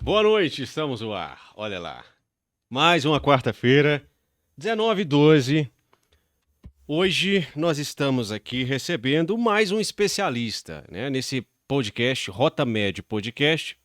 Boa noite, estamos no ar. Olha lá. Mais uma quarta-feira, 19h12. Hoje nós estamos aqui recebendo mais um especialista, né? Nesse podcast, Rota Med Podcast,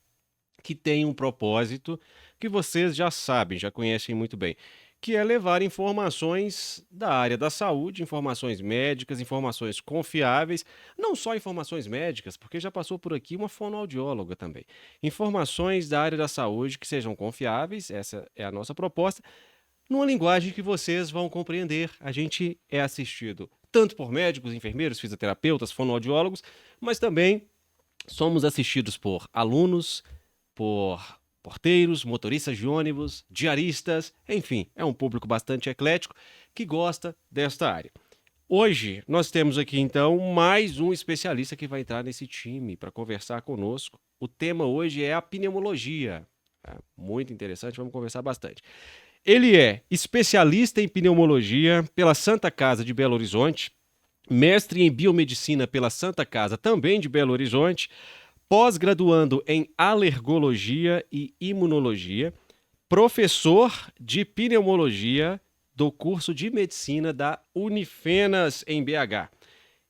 que tem um propósito que vocês já sabem, já conhecem muito bem, que é levar informações da área da saúde, informações médicas, informações confiáveis, não só informações médicas, porque já passou por aqui uma fonoaudióloga também. Informações da área da saúde que sejam confiáveis, essa é a nossa proposta, numa linguagem que vocês vão compreender. A gente é assistido tanto por médicos, enfermeiros, fisioterapeutas, fonoaudiólogos, mas também somos assistidos por alunos, por porteiros, motoristas de ônibus, diaristas, enfim, é um público bastante eclético que gosta desta área. Hoje nós temos aqui então mais um especialista que vai entrar nesse time para conversar conosco. O tema hoje é a pneumologia. Muito interessante, vamos conversar bastante. Ele é especialista em pneumologia pela Santa Casa de Belo Horizonte, mestre em biomedicina pela Santa Casa também de Belo Horizonte, pós-graduando em alergologia e imunologia, professor de pneumologia do curso de medicina da Unifenas em BH.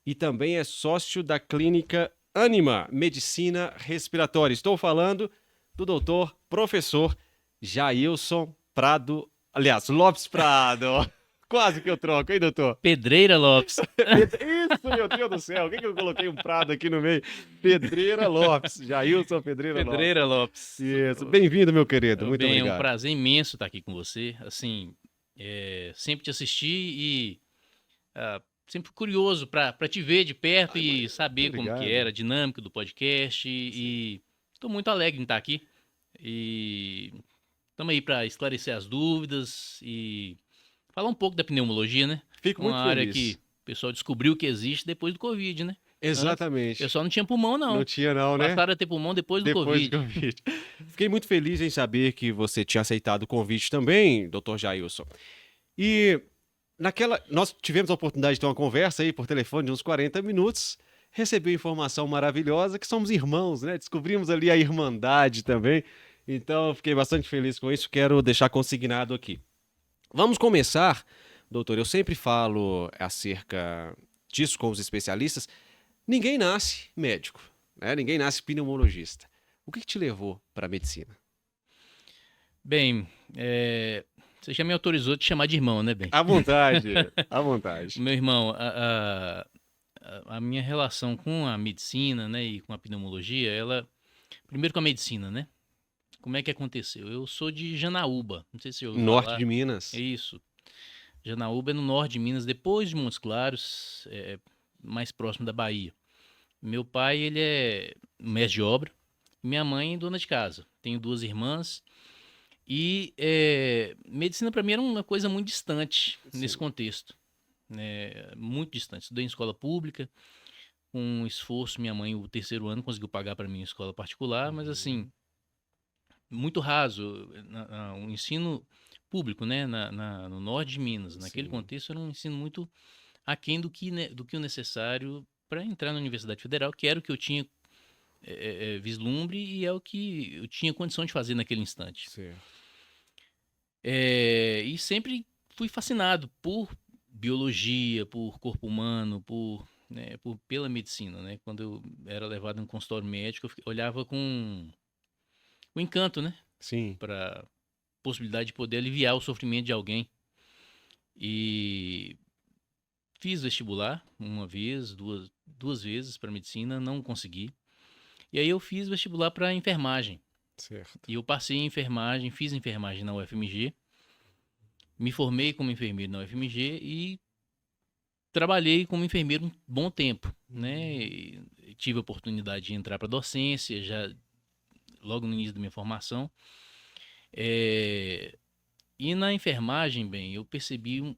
E também é sócio da clínica Anima Medicina Respiratória. Estou falando do doutor, professor Jailson Prado, aliás, Lopes Prado. Quase que eu troco, hein, doutor? Pedreira Lopes. Isso, meu Deus do céu. O que eu coloquei um Prado aqui no meio? Pedreira Lopes. Jailson Pedreira Lopes. Pedreira Lopes. Isso. Bem-vindo, meu querido. Muito Bem, obrigado. É um prazer imenso estar aqui com você. Assim, sempre te assisti e sempre curioso para te ver de perto e saber como que era a dinâmica do podcast. E estou muito alegre em estar aqui. E estamos aí para esclarecer as dúvidas e falar um pouco da pneumologia, né? Fico muito Uma área feliz. que o pessoal descobriu que existe depois do Covid, né? Exatamente. O pessoal não tinha pulmão, não. Não tinha não, né? Passaram a ter pulmão depois do Covid. Fiquei muito feliz em saber que você tinha aceitado o convite também, doutor Jailson. E nós tivemos a oportunidade de ter uma conversa aí por telefone de uns 40 minutos, recebeu informação maravilhosa que somos irmãos, né? Descobrimos ali a irmandade também. Então, fiquei bastante feliz com isso, quero deixar consignado aqui. Vamos começar, doutor, eu sempre falo acerca disso com os especialistas, ninguém nasce médico, né? Ninguém nasce pneumologista. O que te levou para a medicina? Bem, você já me autorizou a te chamar de irmão, né, bem? À vontade, à vontade. Meu irmão, a minha relação com a medicina, né, e com a pneumologia, primeiro com a medicina, né? Como é que aconteceu? Eu sou de Janaúba, não sei se você ouviu Norte falar. de Minas. É isso. Janaúba é no norte de Minas, depois de Montes Claros, mais próximo da Bahia. Meu pai, ele é mestre de obra, minha mãe é dona de casa. Tenho 2 irmãs e medicina para mim era uma coisa muito distante nesse contexto, né? Muito distante. Estudei em escola pública, com um esforço, minha mãe, o 3º ano, conseguiu pagar para mim em escola particular, mas assim, muito raso. O ensino público, né, no norte de Minas, naquele contexto, era um ensino muito aquém do que o necessário para entrar na Universidade Federal, que era o que eu tinha vislumbre e é o que eu tinha condição de fazer naquele instante. E sempre fui fascinado por biologia, por corpo humano, pela medicina, né? Quando eu era levado em um consultório médico, eu olhava com encanto, né? Sim. Para possibilidade de poder aliviar o sofrimento de alguém. E fiz vestibular uma vez, duas vezes para medicina, não consegui. E aí eu fiz vestibular para enfermagem. Certo. E eu passei em enfermagem, fiz enfermagem na UFMG, me formei como enfermeiro na UFMG e trabalhei como enfermeiro um bom tempo, né? E tive a oportunidade de entrar para docência, já logo no início da minha formação. E na enfermagem, bem, eu percebi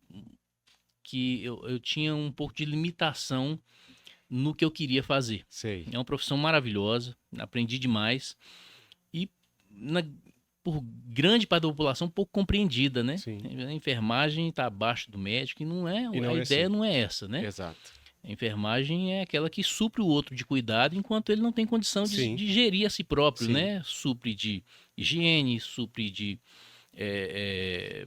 que eu tinha um pouco de limitação no que eu queria fazer. Sei. É uma profissão maravilhosa, aprendi demais e por grande parte da população pouco compreendida, né? Sim. A enfermagem está abaixo do médico e a ideia assim. não é essa, né? Exato. A enfermagem é aquela que supre o outro de cuidado enquanto ele não tem condição Sim, de gerir a si próprio, sim. né? Supre de higiene, supre de eh,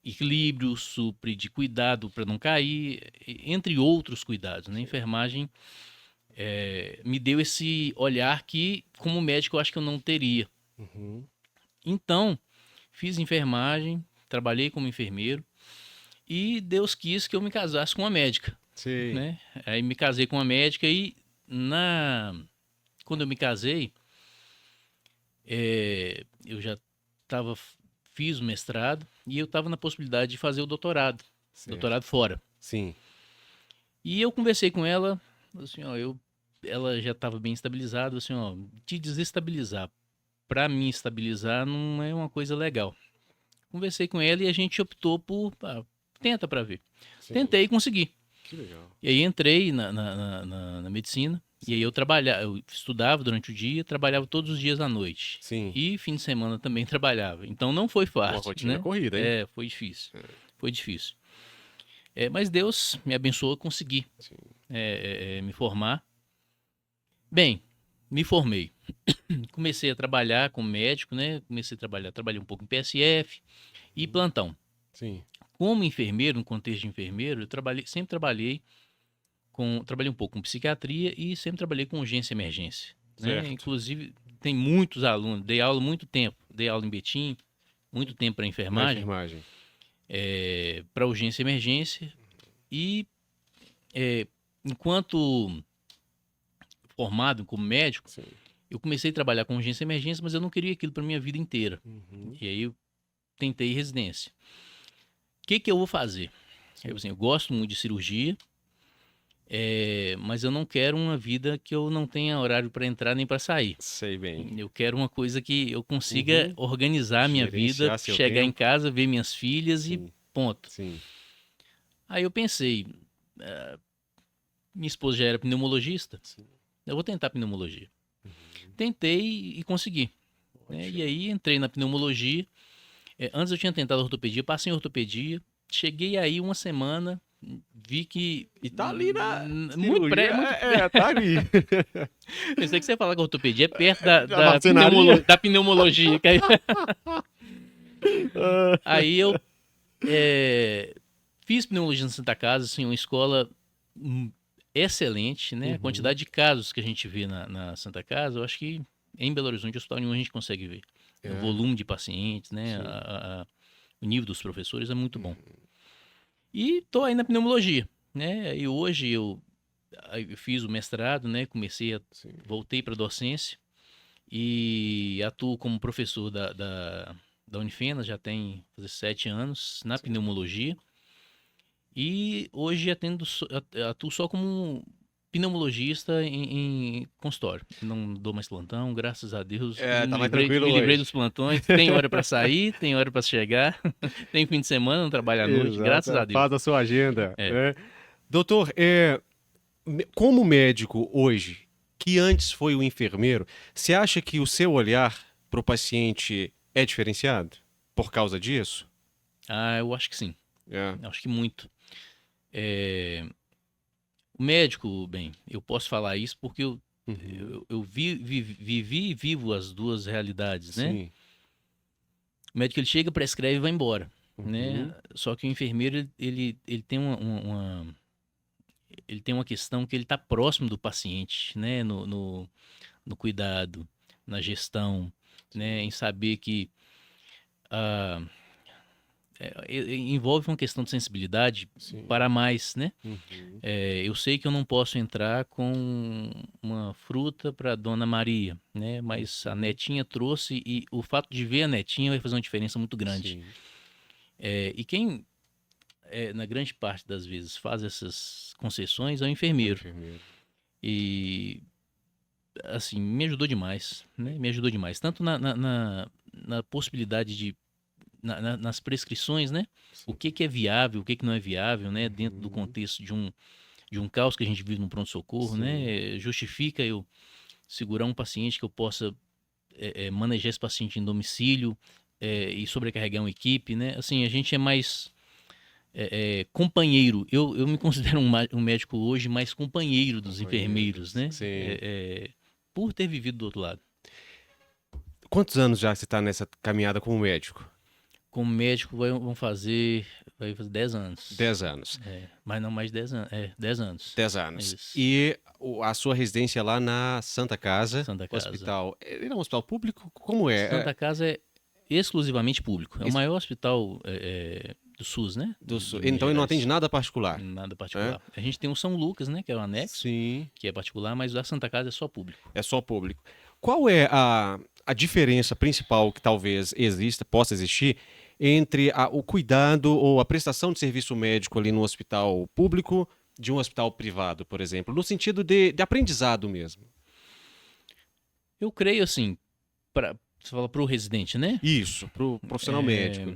equilíbrio, supre de cuidado para não cair, entre outros cuidados, né? A enfermagem me deu esse olhar que, como médico, eu acho que eu não teria. Uhum. Então, fiz enfermagem, trabalhei como enfermeiro e Deus quis que eu me casasse com uma médica, Sei. né? Aí me casei com uma médica e quando eu me casei, eu já tava, fiz o mestrado e eu estava na possibilidade de fazer o doutorado Certo. fora. Sim. E eu conversei com ela, assim, ó, ela já estava bem estabilizada, assim, ó, te desestabilizar para mim estabilizar não é uma coisa legal. Conversei com ela e a gente optou por, tenta para ver. Sim. Tentei e consegui. Que legal. E aí entrei na medicina, e aí eu estudava durante o dia, trabalhava todos os dias à noite. Sim. E fim de semana também trabalhava. Então não foi Uma fácil, rotina né? corrida, hein? Foi difícil. Foi difícil. Mas Deus me abençoou a conseguir Sim. me formar. Bem, me formei. Comecei a trabalhar como médico, né? Trabalhei um pouco em PSF e plantão. Sim. Como enfermeiro, no contexto de enfermeiro, sempre trabalhei um pouco com psiquiatria e sempre trabalhei com urgência e emergência, né? Certo. Inclusive, tem muitos alunos, dei aula muito tempo, dei aula em Betim, muito tempo para Na enfermagem, enfermagem. para urgência e emergência e enquanto formado como médico, Sim. eu comecei a trabalhar com urgência e emergência, mas eu não queria aquilo para minha vida inteira. Uhum. E aí eu tentei residência. O que eu vou fazer? Sim. Eu gosto muito de cirurgia, mas eu não quero uma vida que eu não tenha horário para entrar nem para sair. Sei bem. Eu quero uma coisa que eu consiga Uhum. organizar a minha vida, Gerenciar seu chegar em tempo. casa, ver minhas filhas e Sim. ponto. Sim. Aí eu pensei, minha esposa já era pneumologista, Sim. eu vou tentar pneumologia. Uhum. Tentei e consegui, né? E Ótimo. aí entrei na pneumologia. Antes eu tinha tentado ortopedia, passei em ortopedia, cheguei aí uma semana, vi que E tá ali na muito cirurgia. muito. Tá ali. Pensei que você ia falar que a ortopedia é perto Da marcenaria. da pneumologia. Ah, Aí eu fiz pneumologia na Santa Casa, assim, uma escola excelente, né? A uhum. quantidade de casos que a gente vê na Santa Casa, eu acho que em Belo Horizonte, hospital nenhum a gente consegue ver. O É. volume de pacientes, né? Sim. O nível dos professores é muito bom. Uhum. E tô aí na pneumologia, né? E hoje eu fiz o mestrado, né? Sim. Voltei para docência e atuo como professor da Unifenas, já tem 7 anos na Sim. pneumologia. E hoje atuo só como pneumologista em consultório. Não dou mais plantão, graças a Deus. Tá mais tranquilo Me livrei hoje. dos plantões. Tem hora para sair, tem hora para chegar. Tem fim de semana, não trabalho à noite, Exato. graças a Deus. Faz a sua agenda, É. né? Doutor, como médico hoje, que antes foi o enfermeiro, você acha que o seu olhar para o paciente é diferenciado por causa disso? Eu acho que sim. É. Eu acho que muito. O médico, bem, eu posso falar isso porque Uhum. eu vivi e vivo as duas realidades, né? Sim. O médico ele chega, prescreve e vai embora, né? Uhum. Só que o enfermeiro ele tem ele tem uma questão que ele está próximo do paciente, né? No cuidado, na gestão, né? Em saber que ah, envolve uma questão de sensibilidade Sim. para mais, né? Uhum. Eu sei que eu não posso entrar com uma fruta para Dona Maria, né? Mas a netinha trouxe e o fato de ver a netinha vai fazer uma diferença muito grande. Sim. E quem, na grande parte das vezes, faz essas concessões é o O enfermeiro. enfermeiro. E, assim, me ajudou demais, né? Me ajudou demais. Tanto na possibilidade de nas prescrições, né? O Sim. que é viável, o que não é viável, né? Dentro do Uhum. contexto de um caos que a gente vive no pronto-socorro, Sim. né? Justifica eu segurar um paciente que eu possa manejar esse paciente em domicílio e sobrecarregar uma equipe, né? Assim, a gente é mais companheiro. Eu me considero um médico hoje mais companheiro dos Companheiro, enfermeiros, né? sim. Por ter vivido do outro lado. Quantos anos já você está nessa caminhada como médico? Como médico vai fazer 10 anos. 10 anos. Mas não mais de 10 anos. 10 anos. 10 anos. Isso. E a sua residência lá na Santa Casa, Santa Casa. hospital. Ele é um hospital público? Como é? Santa Casa é exclusivamente público. É o maior hospital do SUS, né? Do Sul. De Minas Então ele não Gerais. atende nada particular. Nada particular. A gente tem o São Lucas, né? Que é o anexo, Sim, que é particular, mas a Santa Casa é só público. é só público. Qual é a diferença principal que talvez possa existir entre o cuidado ou a prestação de serviço médico ali no hospital público de um hospital privado, por exemplo, no sentido de aprendizado mesmo? Eu creio assim, você fala para o residente, né? Isso, para o profissional médico.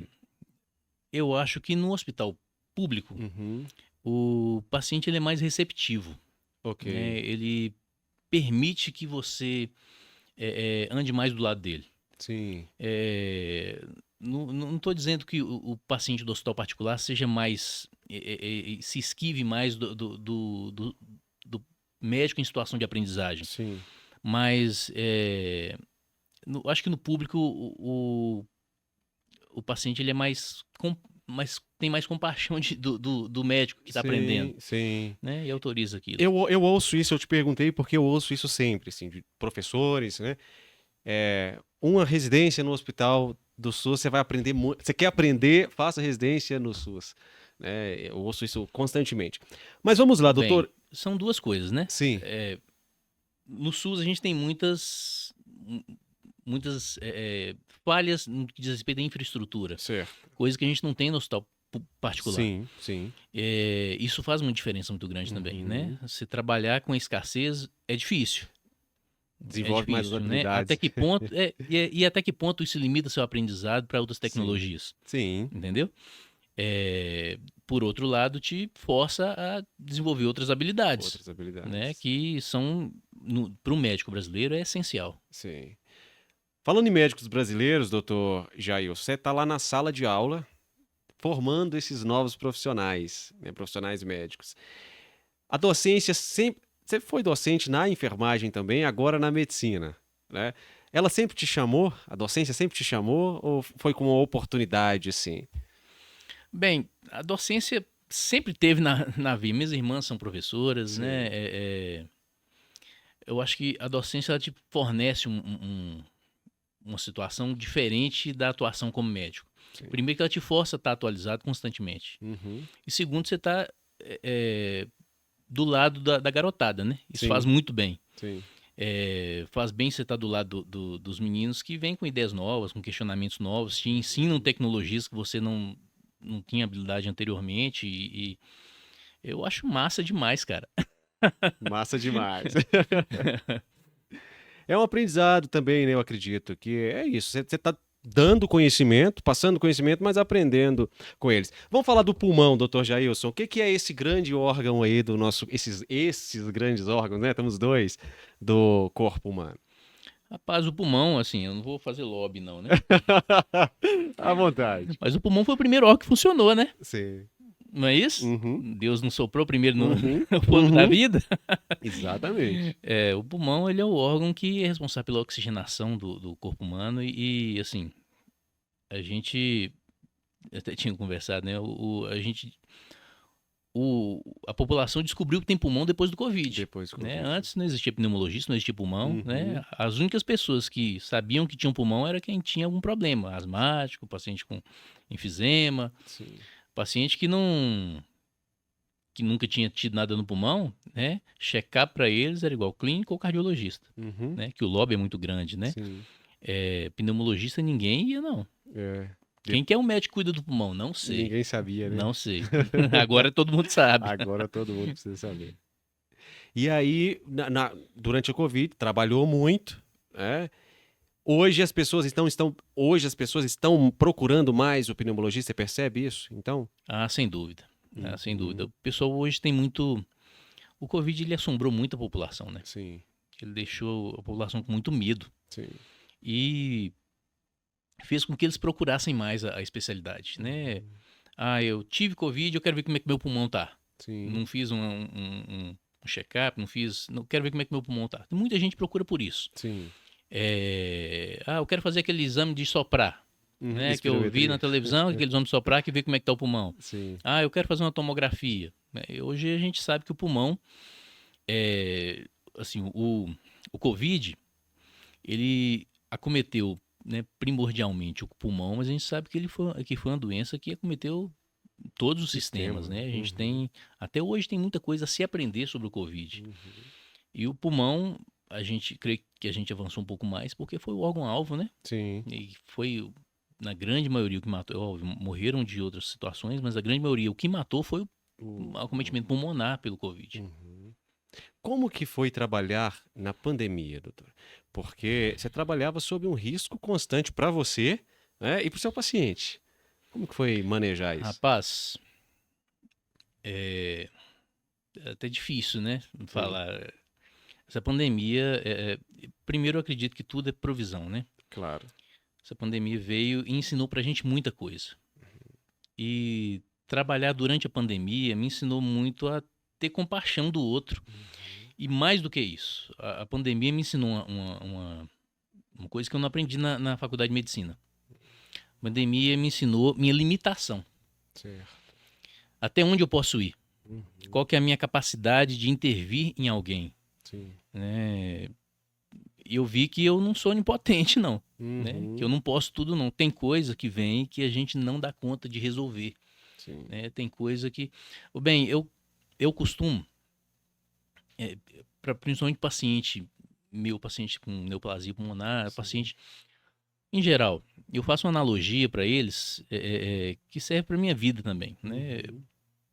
Eu acho que no hospital público, Uhum, o paciente ele é mais receptivo. ok. Né? Ele permite que você ande mais do lado dele. Sim, Não estou dizendo que o paciente do hospital particular seja mais. Se esquive mais do médico em situação de aprendizagem. sim. Mas acho que no público o paciente ele é tem mais compaixão do médico que está aprendendo. Sim. Né? E autoriza aquilo. Eu ouço isso, eu te perguntei porque eu ouço isso sempre, assim, de professores, né? Uma residência no hospital do SUS, você vai aprender muito. Você quer aprender, faça residência no SUS. Né? Eu ouço isso constantemente. Mas vamos lá, doutor. Bem, são duas coisas, né? Sim, No SUS a gente tem muitas falhas no que diz respeito à infraestrutura, certo. coisa que a gente não tem no hospital particular. Sim. Isso faz uma diferença muito grande também, né? Uhum. Se trabalhar com escassez é difícil. Desenvolve mais as Né? habilidades. Até que ponto e até que ponto isso limita seu aprendizado para outras tecnologias, Sim. entendeu? Por outro lado, te força a desenvolver outras habilidades, Outras habilidades. né? Que são para o médico brasileiro é essencial. Sim. Falando em médicos brasileiros, doutor Jair, você está lá na sala de aula formando esses novos profissionais, né, profissionais médicos. A docência sempre... Você foi docente na enfermagem também, agora na medicina, né? Ela sempre te chamou? A docência sempre te chamou? Ou foi com uma oportunidade, assim? Bem, a docência sempre teve na vida. Minhas irmãs são professoras, Sim. né? Eu acho que a docência ela te fornece uma situação diferente da atuação como médico. Sim. Primeiro que ela te força a estar atualizado constantemente. Uhum. E segundo, você está do lado da garotada, né? Isso Sim. faz muito bem. Sim. Faz bem você estar do lado dos meninos que vêm com ideias novas, com questionamentos novos, te ensinam tecnologias que você não tinha habilidade anteriormente e eu acho massa demais, cara. Massa demais. É um aprendizado também, né? Eu acredito que é isso. Você está dando conhecimento, passando conhecimento, mas aprendendo com eles. Vamos falar do pulmão, doutor Jailson. O que é esse grande órgão aí do nosso... Esses grandes órgãos, né? Temos dois do corpo humano. Rapaz, o pulmão, assim, eu não vou fazer lobby não, né? À vontade. Mas o pulmão foi o primeiro órgão que funcionou, né? Sim. Não é isso? Uhum. Deus não soprou primeiro no Uhum. fogo da vida? Exatamente. O pulmão, ele é o órgão que é responsável pela oxigenação do corpo humano e assim, a gente até tinha conversado, né? A população descobriu que tem pulmão depois do Covid. Depois do Né? Covid. Antes não existia pneumologista, não existia pulmão. Uhum. Né? As únicas pessoas que sabiam que tinham pulmão era quem tinha algum problema, asmático, paciente com enfisema, Sim. paciente que nunca tinha tido nada no pulmão, né? Checar para eles era igual clínico ou cardiologista, Uhum. né? Que o lobby é muito grande, né? Sim. Pneumologista ninguém ia, não. É. Quem que é o médico que cuida do pulmão? Não sei. Ninguém sabia, né? Não sei. Agora todo mundo sabe. Agora todo mundo precisa saber. E aí, durante a Covid, trabalhou muito, né? Hoje as pessoas estão procurando mais o pneumologista, você percebe isso? Então? Sem dúvida. Sem Uhum. dúvida. O pessoal hoje tem muito... O Covid, ele assombrou muito a população, né? Sim, Ele deixou a população com muito medo. sim. E fez com que eles procurassem mais a especialidade, né? eu tive Covid, eu quero ver como é que meu pulmão tá. Sim. Não fiz um check-up, não quero ver como é que meu pulmão tá. Muita gente procura por isso. Sim. Eu quero fazer aquele exame de soprar, né? Que eu vi na Espirometria. televisão, aquele exame de soprar que vê como é que tá o pulmão. Sim. Eu quero fazer uma tomografia. Hoje a gente sabe que o pulmão, assim, o Covid, ele acometeu, né, primordialmente o pulmão, mas a gente sabe que foi uma doença que acometeu todos os sistemas, né? A gente tem, até hoje tem muita coisa a se aprender sobre o Covid. E o pulmão, a gente crê que a gente avançou um pouco mais porque foi o órgão-alvo, né? Sim. E foi, na grande maioria, o que matou. Óbvio, morreram de outras situações, mas a grande maioria, o que matou foi o acometimento pulmonar pelo Covid. Como que foi trabalhar na pandemia, doutor? Porque você trabalhava sob um risco constante para você, né, e para o seu paciente. Como que foi manejar isso? Rapaz, é até difícil, né? Falar. Essa pandemia, primeiro eu acredito que tudo é provisão, né? Claro. Essa pandemia veio e ensinou pra gente muita coisa. E trabalhar durante a pandemia me ensinou muito a ter compaixão do outro. E mais do que isso, a pandemia me ensinou uma coisa que eu não aprendi na faculdade de medicina. A pandemia me ensinou minha limitação. Certo. Até onde eu posso ir? Qual que é a minha capacidade de intervir em alguém? Sim. Né? E eu vi que eu não sou onipotente, não. Né? Que eu não posso tudo, não. Tem coisa que vem que a gente não dá conta de resolver. Sim. Né? Tem coisa que... Bem, eu costumo, principalmente paciente com neoplasia pulmonar, paciente em geral, eu faço uma analogia para eles que serve para minha vida também. Né?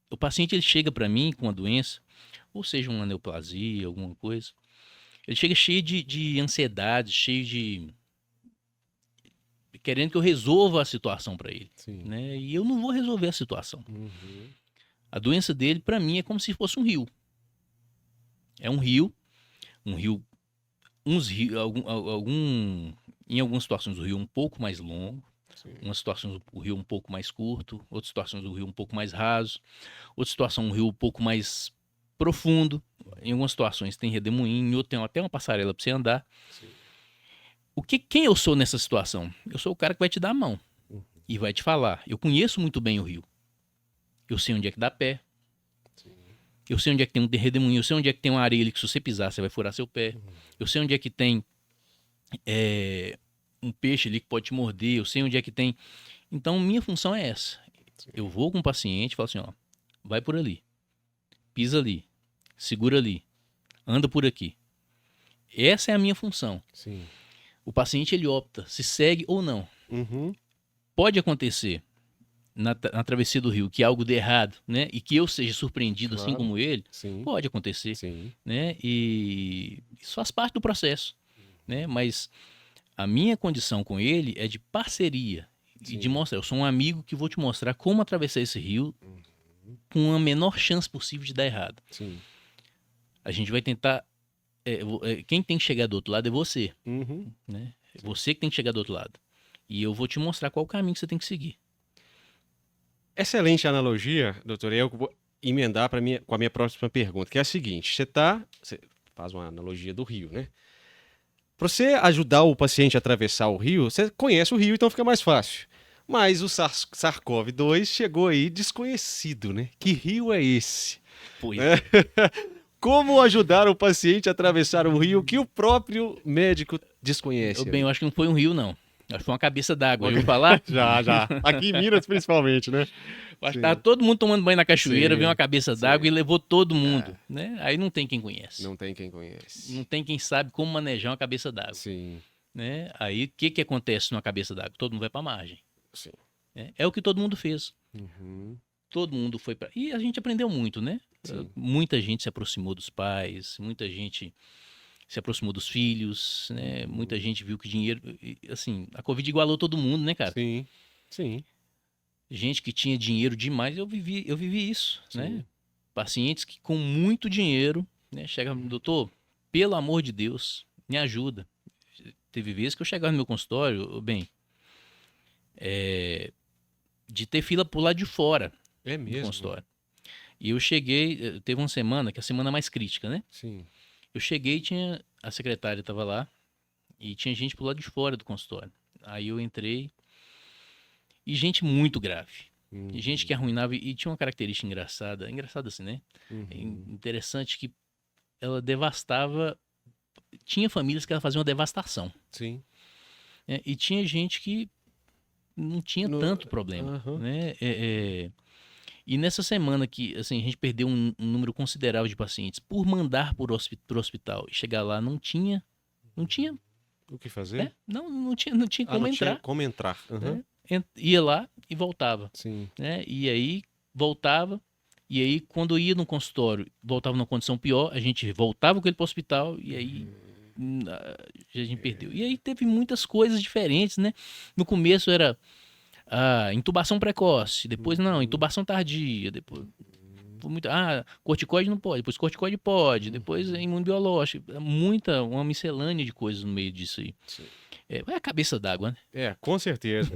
O paciente ele chega para mim com uma doença, ou seja, uma neoplasia, alguma coisa, ele chega cheio de ansiedade, cheio de... querendo que eu resolva a situação para ele. Né? E eu não vou resolver a situação. A doença dele, para mim, é como se fosse um rio. É um rio, em algumas situações o rio é um pouco mais longo, umas situações o rio é um pouco mais curto, outras situações o rio é um pouco mais raso, outra situação o rio é um pouco mais profundo, em algumas situações tem redemoinho, em outras tem até uma passarela para você andar. Quem eu sou nessa situação? Eu sou o cara que vai te dar a mão e vai te falar. Eu conheço muito bem o rio. Eu sei onde é que dá pé. Eu sei onde é que tem um redemoinho. Eu sei onde é que tem uma areia ali que se você pisar você vai furar seu pé. Eu sei onde é que tem um peixe ali que pode te morder. Eu sei onde é que tem... Então, minha função é essa. Eu vou com o paciente e falo assim, ó, vai por ali, pisa ali, segura ali, anda por aqui. Essa é a minha função. O paciente, ele opta se segue ou não. Pode acontecer na travessia do rio que algo dê errado, né? E que eu seja surpreendido assim como ele. Pode acontecer. Né? E isso faz parte do processo. Né? Mas a minha condição com ele é de parceria. E de mostrar, eu sou um amigo que vou te mostrar como atravessar esse rio com a menor chance possível de dar errado. A gente vai tentar... quem tem que chegar do outro lado é você. Né? É você que tem que chegar do outro lado. E eu vou te mostrar qual o caminho que você tem que seguir. Excelente analogia, doutor. Eu vou emendar com a minha próxima pergunta, que é a seguinte. Você faz uma analogia do rio, né? Para você ajudar o paciente a atravessar o rio, você conhece o rio, então fica mais fácil. Mas o SARS-CoV-2 chegou aí desconhecido, né? Que rio é esse? Pois é. Como ajudar o paciente a atravessar um rio que o próprio médico desconhece? Bem, eu acho que não foi um rio, não. Acho que foi uma cabeça d'água. Já ouviu falar? Já. Aqui em Minas, principalmente, né? Acho que tava todo mundo tomando banho na cachoeira, veio uma cabeça d'água e levou todo mundo. Né? Aí não tem quem conhece. Não tem quem conhece. Não tem quem sabe como manejar uma cabeça d'água. Né? Aí o que acontece numa cabeça d'água? Todo mundo vai para a margem. É o que todo mundo fez. Todo mundo foi para... E a gente aprendeu muito, né? Muita gente se aproximou dos pais, muita gente se aproximou dos filhos, né? Muita gente viu que dinheiro... Assim, a Covid igualou todo mundo, né, cara? Sim. Gente que tinha dinheiro demais, eu vivi isso, né? Pacientes que com muito dinheiro, né? Chegavam, doutor, pelo amor de Deus, me ajuda. Teve vezes que eu chegava no meu consultório, de ter fila pro lado de fora É do mesmo? consultório. E eu cheguei, teve uma semana, que é a semana mais crítica, né? Sim. Eu cheguei, tinha a secretária estava lá e tinha gente pro lado de fora do consultório. Aí eu entrei e gente muito grave. E gente que arruinava e tinha uma característica engraçada assim, né? Uhum. Interessante que ela devastava, tinha famílias que ela fazia uma devastação, Sim. né? E tinha gente que não tinha No... tanto problema, Aham. né? E nessa semana que assim, a gente perdeu um número considerável de pacientes por mandar pro hospital e chegar lá não tinha, O que fazer? não tinha Ah, não como tinha entrar, como entrar. Aham. né? Ia lá e voltava, Sim. né? E aí voltava, e aí quando ia no consultório, voltava numa condição pior, a gente voltava com ele pro hospital e aí a gente perdeu. E aí teve muitas coisas diferentes, né? No começo era intubação precoce, depois não, Uhum. intubação tardia, depois corticoide não pode, depois corticoide pode, depois imunobiológico, uma miscelânea de coisas no meio disso aí. Sim. É a cabeça d'água, né? Com certeza.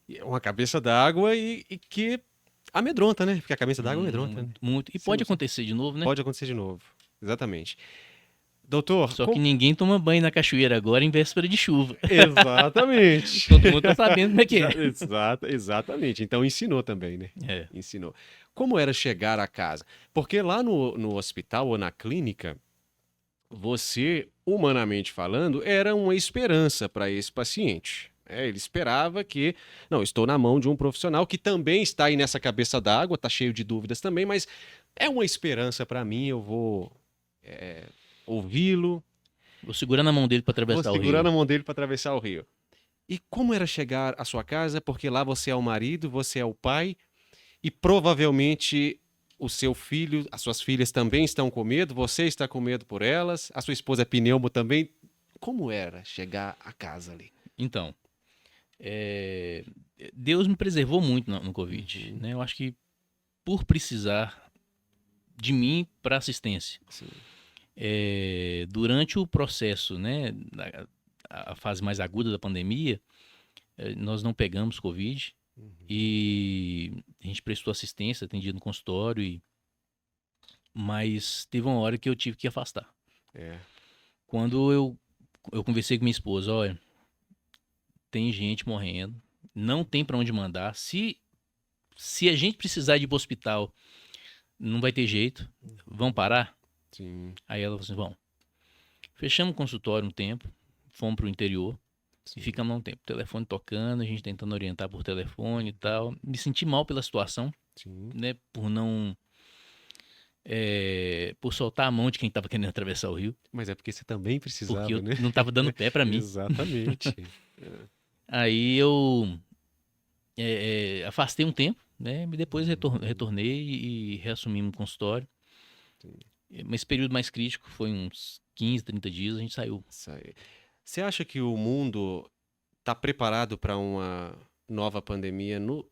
E é uma cabeça d'água e que amedronta, né? Porque a cabeça d'água amedronta, né? Muito, muito. E Você pode não sabe. acontecer de novo, né? Pode acontecer de novo. Exatamente. Doutor, Só que ninguém toma banho na cachoeira agora em véspera de chuva. Exatamente. Todo mundo tá sabendo como é que é. Exatamente. Então ensinou também, né? É. Ensinou. Como era chegar à casa? Porque lá no hospital ou na clínica, você, humanamente falando, era uma esperança para esse paciente. Ele esperava que, não, estou na mão de um profissional que também está aí nessa cabeça d'água, está cheio de dúvidas também, mas é uma esperança para mim, eu vou ouvi-lo, Vou segurando a mão dele pra vou atravessar o segurar rio. na mão dele para atravessar o rio. E como era chegar à sua casa? Porque lá você é o marido, você é o pai, e provavelmente o seu filho, as suas filhas também estão com medo, você está com medo por elas, a sua esposa é pneumo também. Como era chegar à casa ali? Então, é, Deus me preservou muito no Covid, Uhum, né? Eu acho que por precisar de mim para assistência, sim. durante o processo, né, a fase mais aguda da pandemia, nós não pegamos Covid Uhum, e a gente prestou assistência, atendia no consultório, mas teve uma hora que eu tive que afastar. é. Quando eu conversei com minha esposa, olha, tem gente morrendo, não tem para onde mandar. Se a gente precisar de ir pro hospital, não vai ter jeito. Vão parar? Sim, Aí ela falou assim: vão. Fechamos o consultório um tempo, fomos pro interior e sim, ficamos lá um tempo. Telefone tocando, a gente tentando orientar por telefone e tal. Me senti mal pela situação, sim. né? Por não. Por soltar a mão de quem tava querendo atravessar o rio, Mas é porque você também porque precisava, eu né? não tava dando pé para mim. Exatamente. Aí eu afastei um tempo, né? E depois retornei e reassumimos o consultório. Sim, Mas esse período mais crítico foi uns 15, 30 dias, a gente saiu. isso aí. Você acha que o mundo está preparado para uma nova pandemia no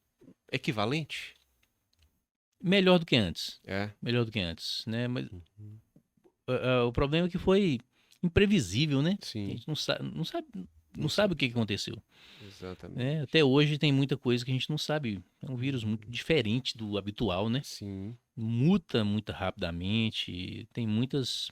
equivalente? Melhor do que antes. É. Melhor do que antes, né? Mas Uhum. o problema é que foi imprevisível, né? A Sim, gente não não sabe sabe. o que aconteceu, né? Exatamente. Até hoje tem muita coisa que a gente não sabe. É um vírus muito diferente do habitual, né? Sim, Muta muito rapidamente, tem muitas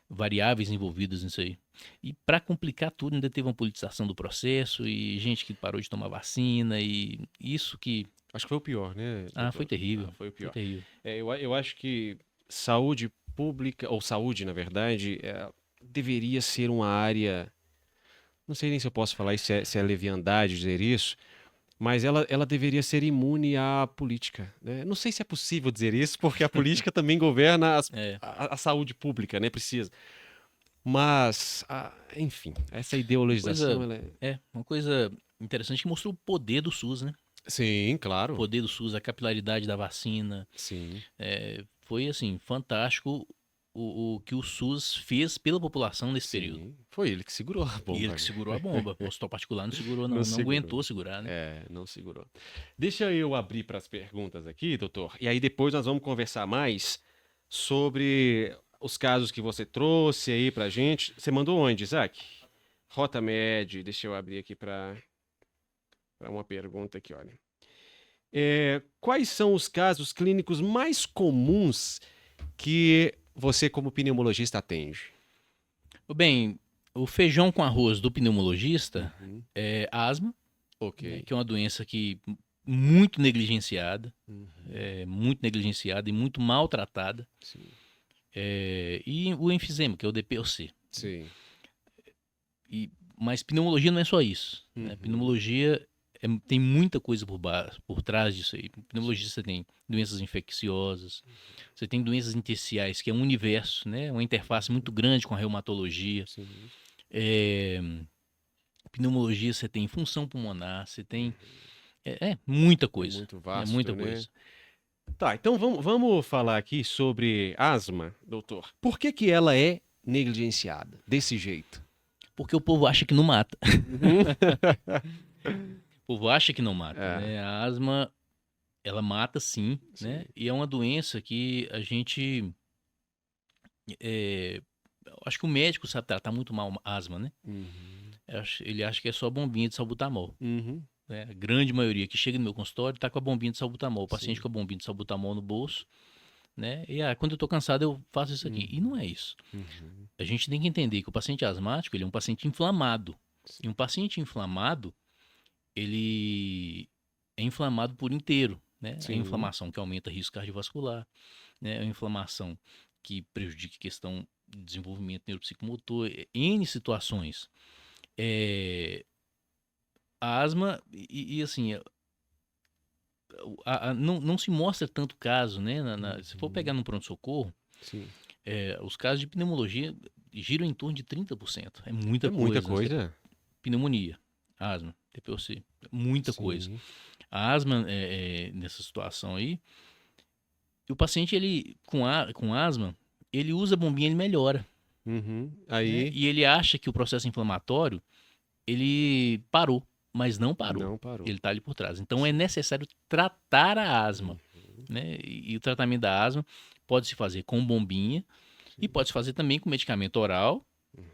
variáveis envolvidas nisso aí. E para complicar tudo, ainda teve uma politização do processo e gente que parou de tomar vacina e isso que, acho que foi o pior, né, foi doutor? terrível, Foi o foi pior. terrível. Eu acho que saúde pública, ou saúde, na verdade, deveria ser uma área. Não sei nem se eu posso falar isso, se é leviandade dizer isso, mas ela deveria ser imune à política, né? Não sei se é possível dizer isso, porque a política também governa É, a saúde pública, né? Precisa. Mas, enfim, essa uma ideologização, coisa, ela é. uma coisa interessante que mostrou o poder do SUS, né? Sim, O claro. poder do SUS, a capilaridade da vacina. Sim, Foi, assim, fantástico o que o SUS fez pela população nesse período. sim. Foi ele que segurou a E ele bomba, que né? segurou a bomba. O hospital particular não segurou, Não não. Não segurou. aguentou segurar, né? Não segurou. Deixa eu abrir para as perguntas aqui, doutor. E aí depois nós vamos conversar mais sobre os casos que você trouxe aí pra gente. Você mandou onde, Isaac? Rota Med. Deixa eu abrir aqui para uma pergunta aqui, olha. Quais são os casos clínicos mais comuns que você, como pneumologista, atende? Bem, o feijão com arroz do pneumologista Uhum. é asma, Ok. né, que é uma doença que muito negligenciada, Uhum. muito negligenciada e muito maltratada. Sim. E o enfisema, que é o DPOC. Sim. Mas pneumologia não é só isso. Né? Uhum. Pneumologia tem muita coisa por trás disso aí. Pneumologia você tem doenças infecciosas, você tem doenças intersticiais, que é um universo, né? Uma interface muito grande com a reumatologia. Sim. Pneumologia você tem função pulmonar, você tem muita coisa. Muito vasto, muita né? coisa. Tá, então vamos falar aqui sobre asma, doutor. Por que ela é negligenciada desse jeito? Porque o povo acha que não mata. Uhum. O povo acha que não mata, É. né? A asma, ela mata sim, Sim. né? E é uma doença que a gente... eu acho que o médico sabe tratar muito mal a asma, né? Uhum. Ele acha que é só bombinha de salbutamol. Uhum. Né? A grande maioria que chega no meu consultório tá com a bombinha de salbutamol. O paciente Sim. com a bombinha de salbutamol no bolso, né? E quando eu tô cansado eu faço isso aqui. E não é isso. Uhum. A gente tem que entender que o paciente asmático, ele é um paciente inflamado. Sim. E um paciente inflamado, ele é inflamado por inteiro, né? É a Sim. inflamação que aumenta risco cardiovascular, né? É a inflamação que prejudica a questão de desenvolvimento neuropsicomotor, N situações. A asma, assim, não se mostra tanto caso, né? Se for pegar no pronto-socorro, Sim. os casos de pneumonia giram em torno de 30%. É muita É muita coisa. coisa. Pneumonia, asma, TPOC, muita Sim. coisa. A asma, nessa situação aí, e o paciente, ele com asma, ele usa a bombinha, ele melhora. Uhum. Né? Aí E ele acha que o processo inflamatório, ele parou, mas não parou. não parou. Ele está ali por trás. Então é necessário tratar a asma. Né? E o tratamento da asma pode se fazer com bombinha e pode se fazer também com medicamento oral,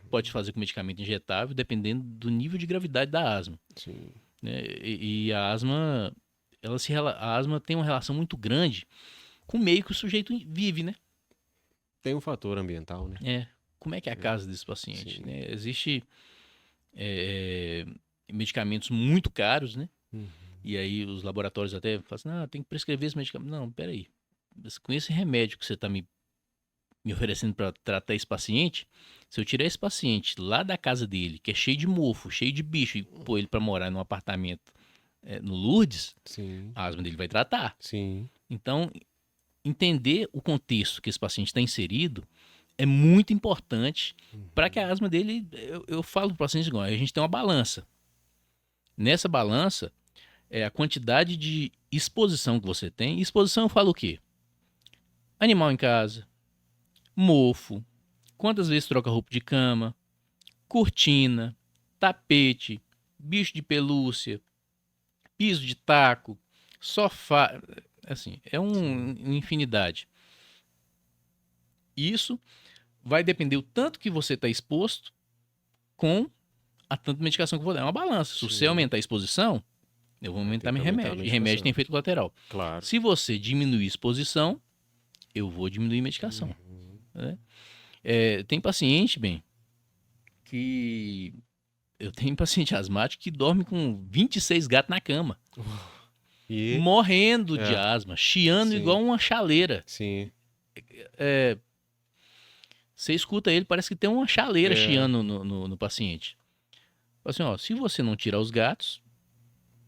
pode fazer com medicamento injetável, dependendo do nível de gravidade da asma. Sim. Né? E a asma, a asma tem uma relação muito grande com o meio que o sujeito vive, né? Tem um fator ambiental, né? Como é que é a casa desse paciente? Sim. Né? Existe medicamentos muito caros, né? Uhum. E aí os laboratórios até falam assim, tem que prescrever esse medicamento. Não, peraí. Com esse remédio que você está me oferecendo para tratar esse paciente, se eu tirar esse paciente lá da casa dele, que é cheio de mofo, cheio de bicho, e pôr ele para morar num apartamento no Lourdes, Sim. a asma dele vai tratar. Sim. Então, entender o contexto que esse paciente está inserido é muito importante para que a asma dele... Eu falo para o paciente igual, a gente tem uma balança. Nessa balança, a quantidade de exposição que você tem. Exposição eu falo o quê? Animal em casa, mofo, quantas vezes troca roupa de cama, cortina, tapete, bicho de pelúcia, piso de taco, sofá, assim, é uma infinidade. Isso vai depender o tanto que você está exposto com a tanta medicação que eu vou dar. É uma balança. Se você aumentar a exposição, eu vou aumentar meu remédio. E remédio tem efeito colateral. Claro. Se você diminuir a exposição, eu vou diminuir a medicação. Né? Tem paciente, bem, que... Eu tenho paciente asmático que dorme com 26 gatos na cama. E... morrendo de asma, chiando Sim. igual uma chaleira. Sim. Você escuta ele, parece que tem uma chaleira chiando no paciente. Assim, ó, se você não tirar os gatos,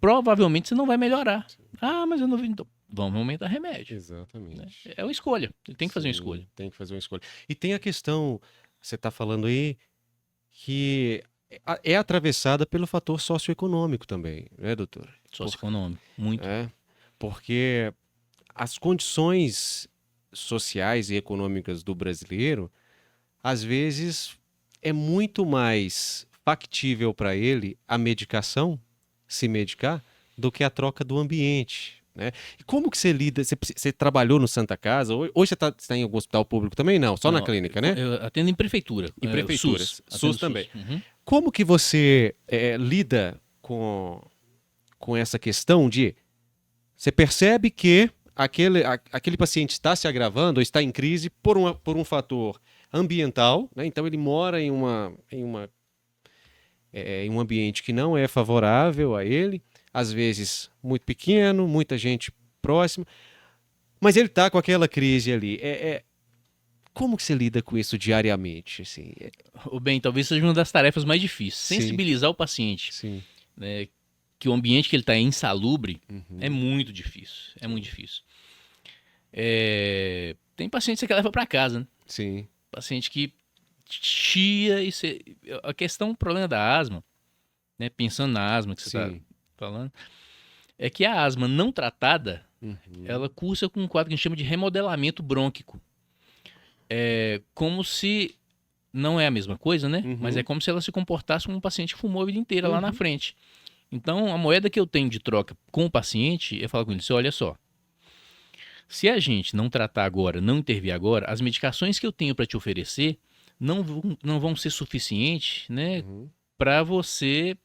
provavelmente você não vai melhorar. Mas eu não vi. Então, vamos aumentar remédio. Exatamente. Né? É uma escolha. Ele tem que fazer uma escolha. Tem que fazer uma escolha. E tem a questão, você está falando aí, que é atravessada pelo fator socioeconômico também, né, doutor? Socioeconômico, muito. Porque as condições sociais e econômicas do brasileiro, às vezes, é muito mais factível para ele a medicação, se medicar, do que a troca do ambiente. Né? E como que você lida? Você trabalhou no Santa Casa? Hoje você está em algum hospital público também? Não, só na clínica, né? Eu atendo em prefeitura. Em prefeituras. SUS também. Uhum. Como que você lida com essa questão de Você percebe que aquele paciente está se agravando ou está em crise por um fator ambiental, né? Então ele mora em um ambiente que não é favorável a ele, às vezes muito pequeno, muita gente próxima, mas ele está com aquela crise ali. Como que você lida com isso diariamente? Assim? O bem, talvez seja uma das tarefas mais difíceis. Sim. Sensibilizar o paciente, Sim. né, que o ambiente que ele está é insalubre Uhum. é muito difícil. É muito difícil. Tem paciente que você leva para casa, né? Sim. Paciente que chia e você... A questão, o problema da asma, né, pensando na asma que você está Sim. falando, é que a asma não tratada, Uhum. ela cursa com um quadro que a gente chama de remodelamento brônquico. É como se... Não é a mesma coisa, né? Uhum. Mas é como se ela se comportasse como um paciente que fumou a vida inteira lá na Uhum. frente. Então, a moeda que eu tenho de troca com o paciente é falar com ele, assim, olha só, se a gente não tratar agora, não intervir agora, as medicações que eu tenho para te oferecer não vão ser suficientes, né, Uhum. para você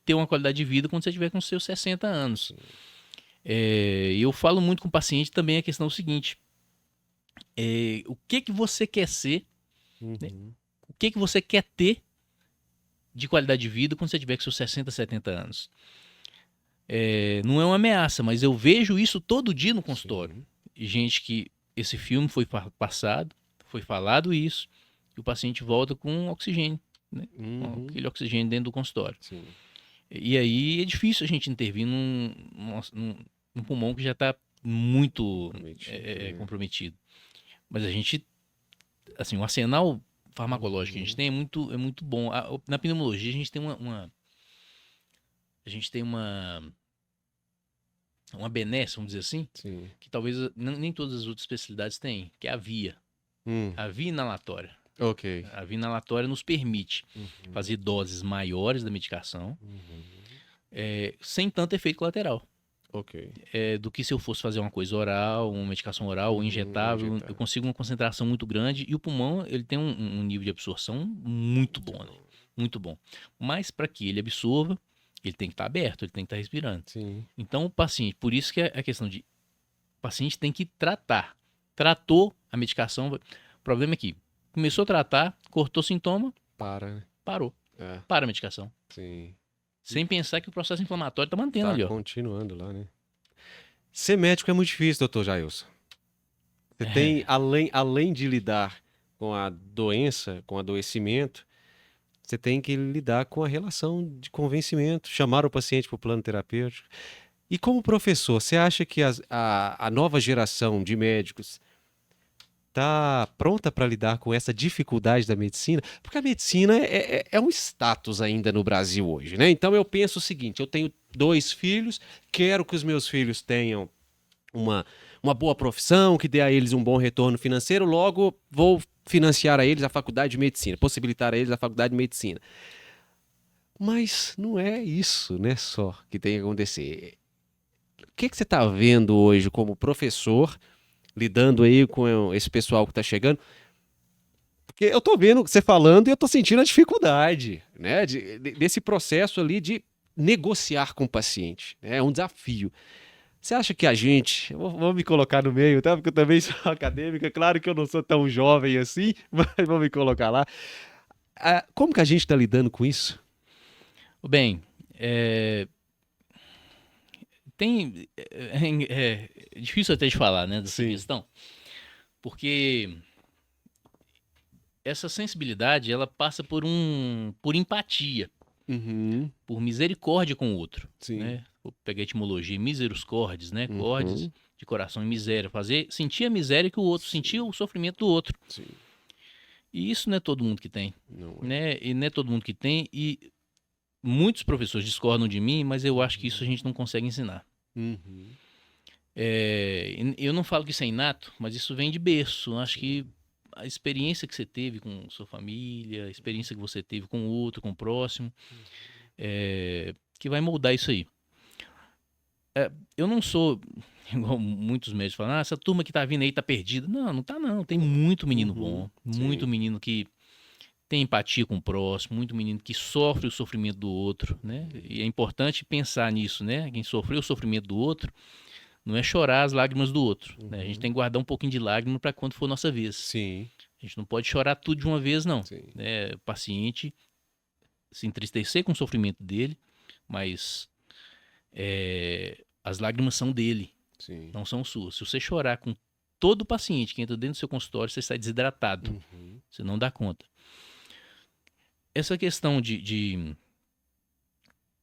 ter uma qualidade de vida quando você tiver com seus 60 anos. Eu falo muito com o paciente também a questão seguinte, o que você quer ser, né, Uhum. o que você quer ter de qualidade de vida quando você tiver com seus 60, 70 anos. Não é uma ameaça, mas eu vejo isso todo dia no consultório. Sim. Gente que esse filme foi passado, foi falado isso, e o paciente volta com oxigênio, né? Com Uhum. aquele oxigênio dentro do consultório. Sim. E aí é difícil a gente intervir num pulmão que já está muito comprometido. Mas a gente, assim, o arsenal farmacológico que a gente tem é muito bom. Na pneumologia a gente tem uma benesse, vamos dizer assim, Sim. que talvez nem todas as outras especialidades têm, que é a via. A via inalatória. Ok. A via inalatória nos permite fazer doses maiores da medicação sem tanto efeito colateral. Ok. Do que se eu fosse fazer uma coisa oral, uma medicação oral ou injetável, eu consigo uma concentração muito grande e o pulmão ele tem um nível de absorção muito bom, né? Muito bom. Mas para que ele absorva, ele tem que estar aberto, ele tem que estar respirando. Sim. Então o paciente, por isso que é a questão de o paciente tem que tratar. Tratou a medicação, o problema é que começou a tratar, cortou sintoma, parou. Para a medicação. Sim. Sem pensar que o processo inflamatório está mantendo ali, ó. Continuando lá, né? Ser médico é muito difícil, doutor Jailson. Você tem, além de lidar com a doença, com o adoecimento, você tem que lidar com a relação de convencimento, chamar o paciente para o plano terapêutico. E como professor, você acha que a nova geração de médicos está pronta para lidar com essa dificuldade da medicina? Porque a medicina é um status ainda no Brasil hoje, né? Então eu penso o seguinte, eu tenho 2 filhos, quero que os meus filhos tenham uma boa profissão, que dê a eles um bom retorno financeiro, logo vou financiar a eles a faculdade de medicina, possibilitar a eles a faculdade de medicina. Mas não é isso, né, só que tem que acontecer. O que você está vendo hoje como professor, lidando aí com esse pessoal que está chegando? Porque eu estou vendo você falando e eu estou sentindo a dificuldade, né, desse processo ali de negociar com o paciente. É um desafio. Você acha que a gente... Vou me colocar no meio, tá? Porque eu também sou acadêmica. Claro que eu não sou tão jovem assim, mas vou me colocar lá. Como que a gente está lidando com isso? Bem, é difícil até de falar, né, dessa questão, porque essa sensibilidade, ela passa por empatia, por misericórdia com o outro, né? Vou pegar a etimologia, miserus cordis, né? Cordis de coração e miséria, sentir a miséria que o outro, sentir o sofrimento do outro. Sim. E isso não é todo mundo que tem, Não né? E não é todo mundo que tem, e muitos professores discordam de mim, mas eu acho que isso a gente não consegue ensinar. Eu não falo que isso é inato, mas isso vem de berço. Eu acho que a experiência que você teve com sua família, a experiência que você teve com o outro, com o próximo, que vai moldar isso aí. Eu não sou, igual muitos médicos falam, essa turma que tá vindo aí tá perdida. Não tá não. Tem muito menino bom, muito menino que tem empatia com o próximo, muito menino que sofre o sofrimento do outro, né? E é importante pensar nisso, né? Quem sofreu o sofrimento do outro não é chorar as lágrimas do outro, né? A gente tem que guardar um pouquinho de lágrima para quando for nossa vez. Sim, A gente não pode chorar tudo de uma vez, não, sim. né? O paciente se entristecer com o sofrimento dele, mas as lágrimas são dele, Sim. não são suas. Se você chorar com todo paciente que entra dentro do seu consultório, você sai desidratado. Uhum. Você não dá conta. Essa questão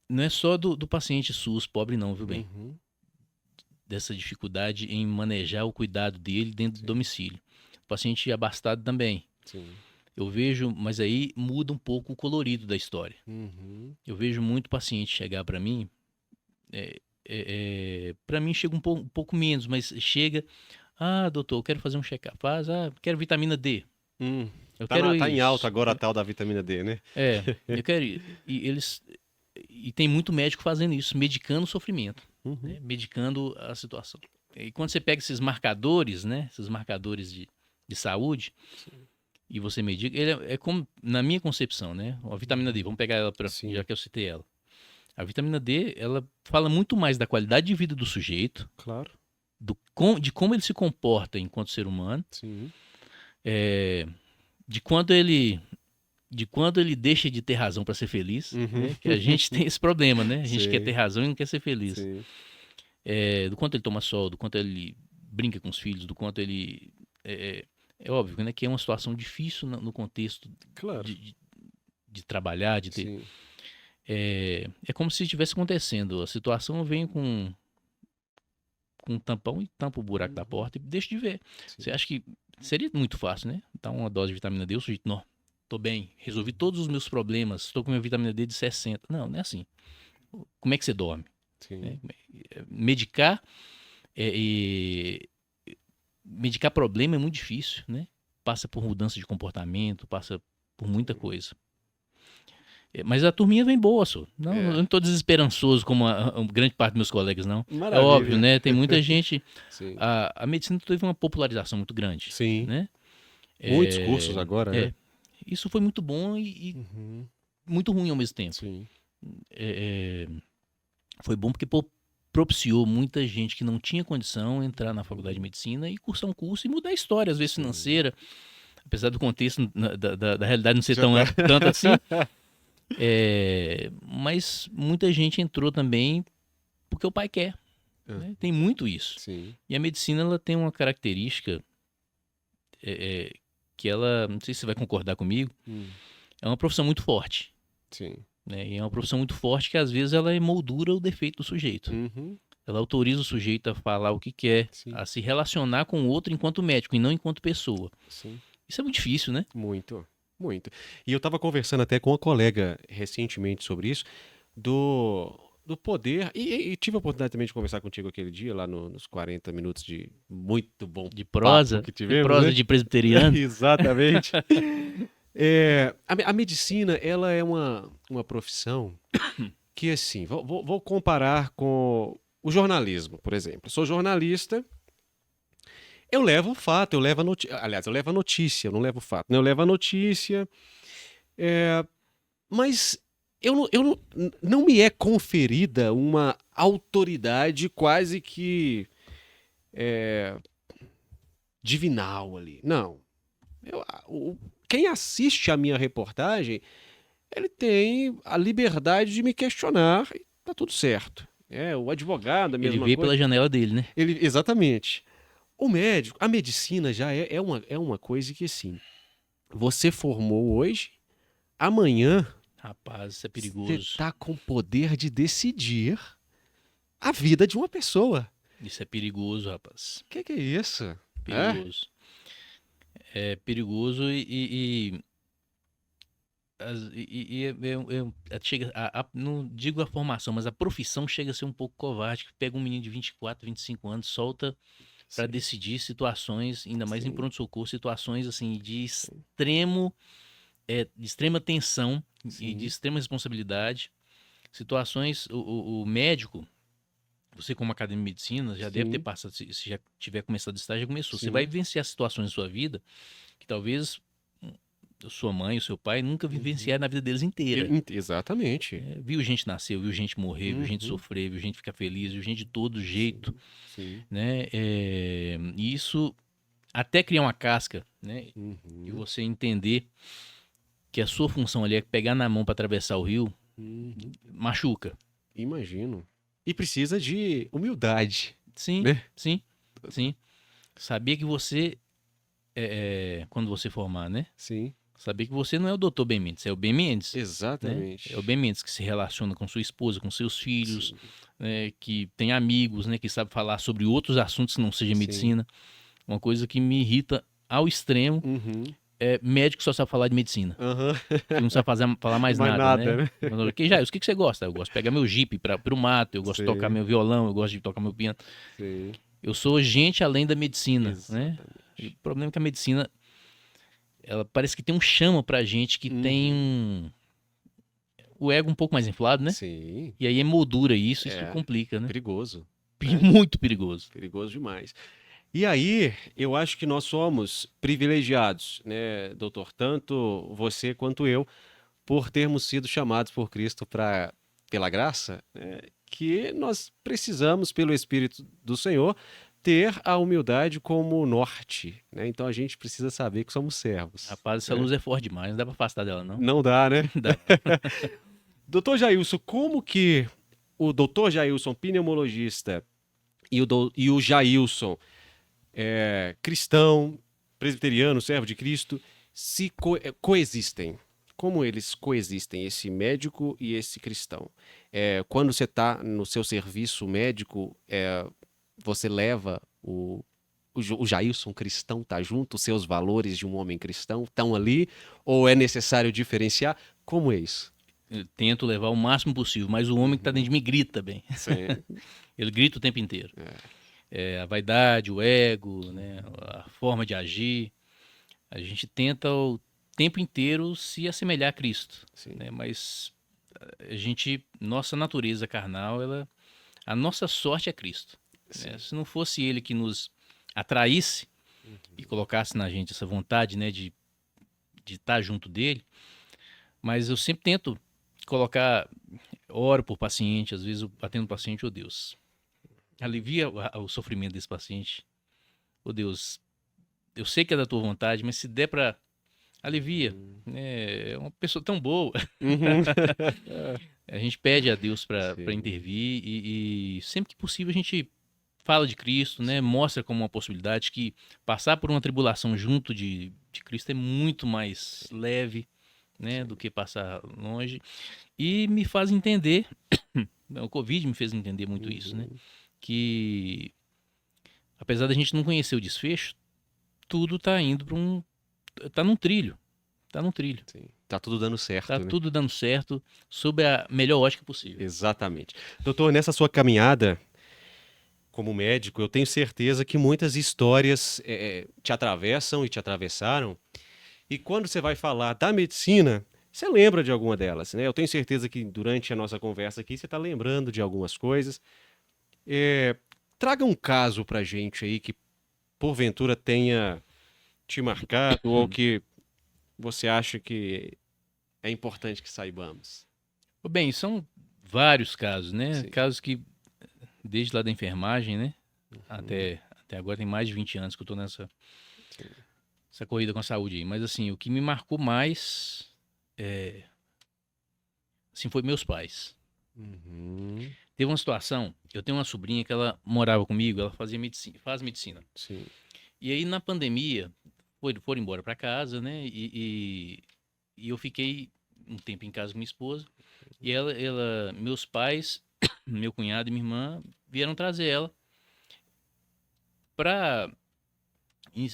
não é só do paciente SUS pobre não, viu bem? Uhum. Dessa dificuldade em manejar o cuidado dele dentro do domicílio. O paciente abastado também. Sim. Eu vejo, mas aí muda um pouco o colorido da história. Uhum. Eu vejo muito paciente chegar para mim, para mim chega um pouco menos, mas chega, doutor, eu quero fazer um check-up, quero vitamina D. Eu quero Tá em isso. alta agora a tal da vitamina D, né? Eu quero ir. E tem muito médico fazendo isso, medicando o sofrimento, Uhum. né? Medicando a situação. E quando você pega esses marcadores, né? Esses marcadores de saúde, e você medica, ele é como, na minha concepção, né? A vitamina D, vamos pegar ela, Sim. já que eu citei ela. A vitamina D, ela fala muito mais da qualidade de vida do sujeito, Claro. de como ele se comporta enquanto ser humano, Sim. de quando ele deixa de ter razão para ser feliz, né? Que a gente tem esse problema, né? A gente Sim. quer ter razão e não quer ser feliz. Sim. Do quanto ele toma sol, do quanto ele brinca com os filhos, do quanto ele... É óbvio, né? Que é uma situação difícil no contexto Claro. de trabalhar, de ter... Sim. É como se estivesse acontecendo. A situação vem com um tampão e tampa o buraco da porta e deixa de ver. Sim. Você acha que seria muito fácil, né? Dar uma dose de vitamina D, o sujeito, não, tô bem, resolvi todos os meus problemas, estou com minha vitamina D de 60. Não, não é assim. Como é que você dorme? Sim. Né? Medicar medicar problema é muito difícil, né? Passa por mudança de comportamento, passa por muita coisa. Mas a turminha vem boa, só. Não, eu não estou desesperançoso como a grande parte dos meus colegas, não. Maravilha. É óbvio, né? Tem muita gente... Sim. A medicina teve uma popularização muito grande. Sim. Né? Muitos cursos agora, né? Isso foi muito bom e muito ruim ao mesmo tempo. Sim. Foi bom porque propiciou muita gente que não tinha condição entrar na faculdade de medicina e cursar um curso e mudar a história, às vezes financeira, apesar do contexto da realidade não ser tanto assim. Mas muita gente entrou também porque o pai quer. Né? Tem muito isso. Sim. E a medicina ela tem uma característica que ela, não sei se você vai concordar comigo, é uma profissão muito forte. Sim. Né? E é uma profissão muito forte que às vezes ela emoldura o defeito do sujeito. Ela autoriza o sujeito a falar o que quer, a se relacionar com o outro enquanto médico e não enquanto pessoa. Sim. Isso é muito difícil, né? Muito, muito. E eu estava conversando até com uma colega recentemente sobre isso, do poder, e tive a oportunidade também de conversar contigo aquele dia, lá nos 40 minutos de muito bom de prosa, papo que tivemos, de prosa, né? de presbiteriano. Exatamente. A medicina, ela é uma profissão que, assim, vou comparar com o jornalismo, por exemplo. Eu sou jornalista, eu levo o fato, eu levo a notícia. Aliás, eu levo a notícia, eu não levo o fato. Né? Eu levo a notícia, mas não me é conferida uma autoridade quase que divinal ali. Não. Quem assiste a minha reportagem, ele tem a liberdade de me questionar e tá tudo certo. O advogado, a mesma coisa. Ele vê pela janela dele, né? Exatamente. O médico, a medicina já é uma coisa que, assim, você formou hoje, amanhã... Rapaz, isso é perigoso. Você tá com o poder de decidir a vida de uma pessoa. Isso é perigoso, rapaz. Que é isso? Perigoso. É perigoso chega não digo a formação, mas a profissão chega a ser um pouco covarde, que pega um menino de 24, 25 anos, solta para decidir situações, ainda mais em pronto-socorro, situações assim de extrema tensão e de extrema responsabilidade, situações, o médico, você como acadêmico de medicina já deve ter passado, se já tiver começado a estágio, já começou, você vai vivenciar situações na sua vida que talvez sua mãe, o seu pai, nunca vivenciaram na vida deles inteira. Exatamente. Viu gente nascer, viu gente morrer, viu gente Uhum. sofrer, viu gente ficar feliz, viu gente de todo jeito, Sim. né? E isso até criar uma casca, né? E Uhum. você entender que a sua função ali é pegar na mão para atravessar o rio, Uhum. machuca. Imagino. E precisa de humildade, Sim, né? sim, sim. Sabia que você, quando você formar, né? Sim, Saber que você não é o Dr. Ben Mendes, é o Ben Mendes, né? exatamente. É o Ben Mendes que se relaciona com sua esposa, com seus filhos, Sim, né? Que tem amigos, né? Que sabe falar sobre outros assuntos que não seja sim. medicina. Uma coisa que me irrita ao extremo Uhum. é médico que só sabe falar de medicina. Aham. Que não sabe falar mais Mais nada, nada, né? né? Que já, o que você gosta? Eu gosto de pegar meu Jeep pro mato, eu gosto de tocar Sim, meu violão, eu gosto de tocar meu piano. sim. Eu sou gente além da medicina, né? E o Exatamente. problema é que a medicina, ela parece que tem um chama pra gente que tem Uhum. o ego um pouco mais inflado, né? Sim, E aí emoldura isso que é complica, né? perigoso, né? Muito perigoso. Perigoso demais. E aí, eu acho que nós somos privilegiados, né, doutor? Tanto você quanto eu, por termos sido chamados por Cristo pela graça, né, que nós precisamos, pelo Espírito do Senhor, ter a humildade como norte, né? Então a gente precisa saber que somos servos, Rapaz, essa né? luz é forte demais, não dá pra afastar dela, não. Não dá, né? Não dá. Doutor Jailson, como que o doutor Jailson, pneumologista, e o Jailson, cristão, presbiteriano, servo de Cristo, se coexistem? Como eles coexistem, esse médico e esse cristão? Quando você está no seu serviço médico, você leva o Jailson cristão tá junto, os seus valores de um homem cristão estão ali, ou é necessário diferenciar? Como é isso? Eu tento levar o máximo possível, mas o homem que tá dentro de mim grita bem. Sim. Ele grita o tempo inteiro. É. A vaidade, o ego, né? A forma de agir. A gente tenta o tempo inteiro se assemelhar a Cristo, Sim. né? Mas nossa natureza carnal, a nossa sorte é Cristo, né? Sim. Se não fosse Ele que nos atraísse e colocasse na gente essa vontade, né, de estar junto dele, mas eu sempre tento colocar, oro por paciente, às vezes eu atendo o paciente, oh Deus, alivia o sofrimento desse paciente, oh Deus, eu sei que é da tua vontade, mas se der para alivia, né? É uma pessoa tão boa. Uhum. A gente pede a Deus para Sim. intervir e sempre que possível a gente fala de Cristo, né? Mostra como uma possibilidade que passar por uma tribulação junto de Cristo é muito mais leve, né? Do que passar longe. E me faz entender, o Covid me fez entender muito isso, né? Uhum. Que apesar da gente não conhecer o desfecho, tudo tá indo para tá num trilho. Tá num trilho. Sim. Tá tudo dando Tá certo, né? tudo dando certo sob a melhor ótica possível. Exatamente. Doutor, nessa sua caminhada como médico, eu tenho certeza que muitas histórias te atravessam e te atravessaram. E quando você vai falar da medicina, você lembra de alguma delas, né? Eu tenho certeza que durante a nossa conversa aqui você está lembrando de algumas coisas. Traga um caso pra gente aí que porventura tenha te marcado ou que você acha que é importante que saibamos. Bem, são vários casos, né? Sim. Casos que, desde lá da enfermagem, né? Uhum. Até agora tem mais de 20 anos que eu tô nessa Sim. essa corrida com a saúde aí. Mas, assim, o que me marcou mais, assim, foi meus pais. Uhum. Teve uma situação, eu tenho uma sobrinha que ela morava comigo, ela fazia medicina, faz medicina. Sim. E aí, na pandemia, foram embora para casa, né? E eu fiquei um tempo em casa com minha esposa. E meus pais, meu cunhado e minha irmã vieram trazer ela para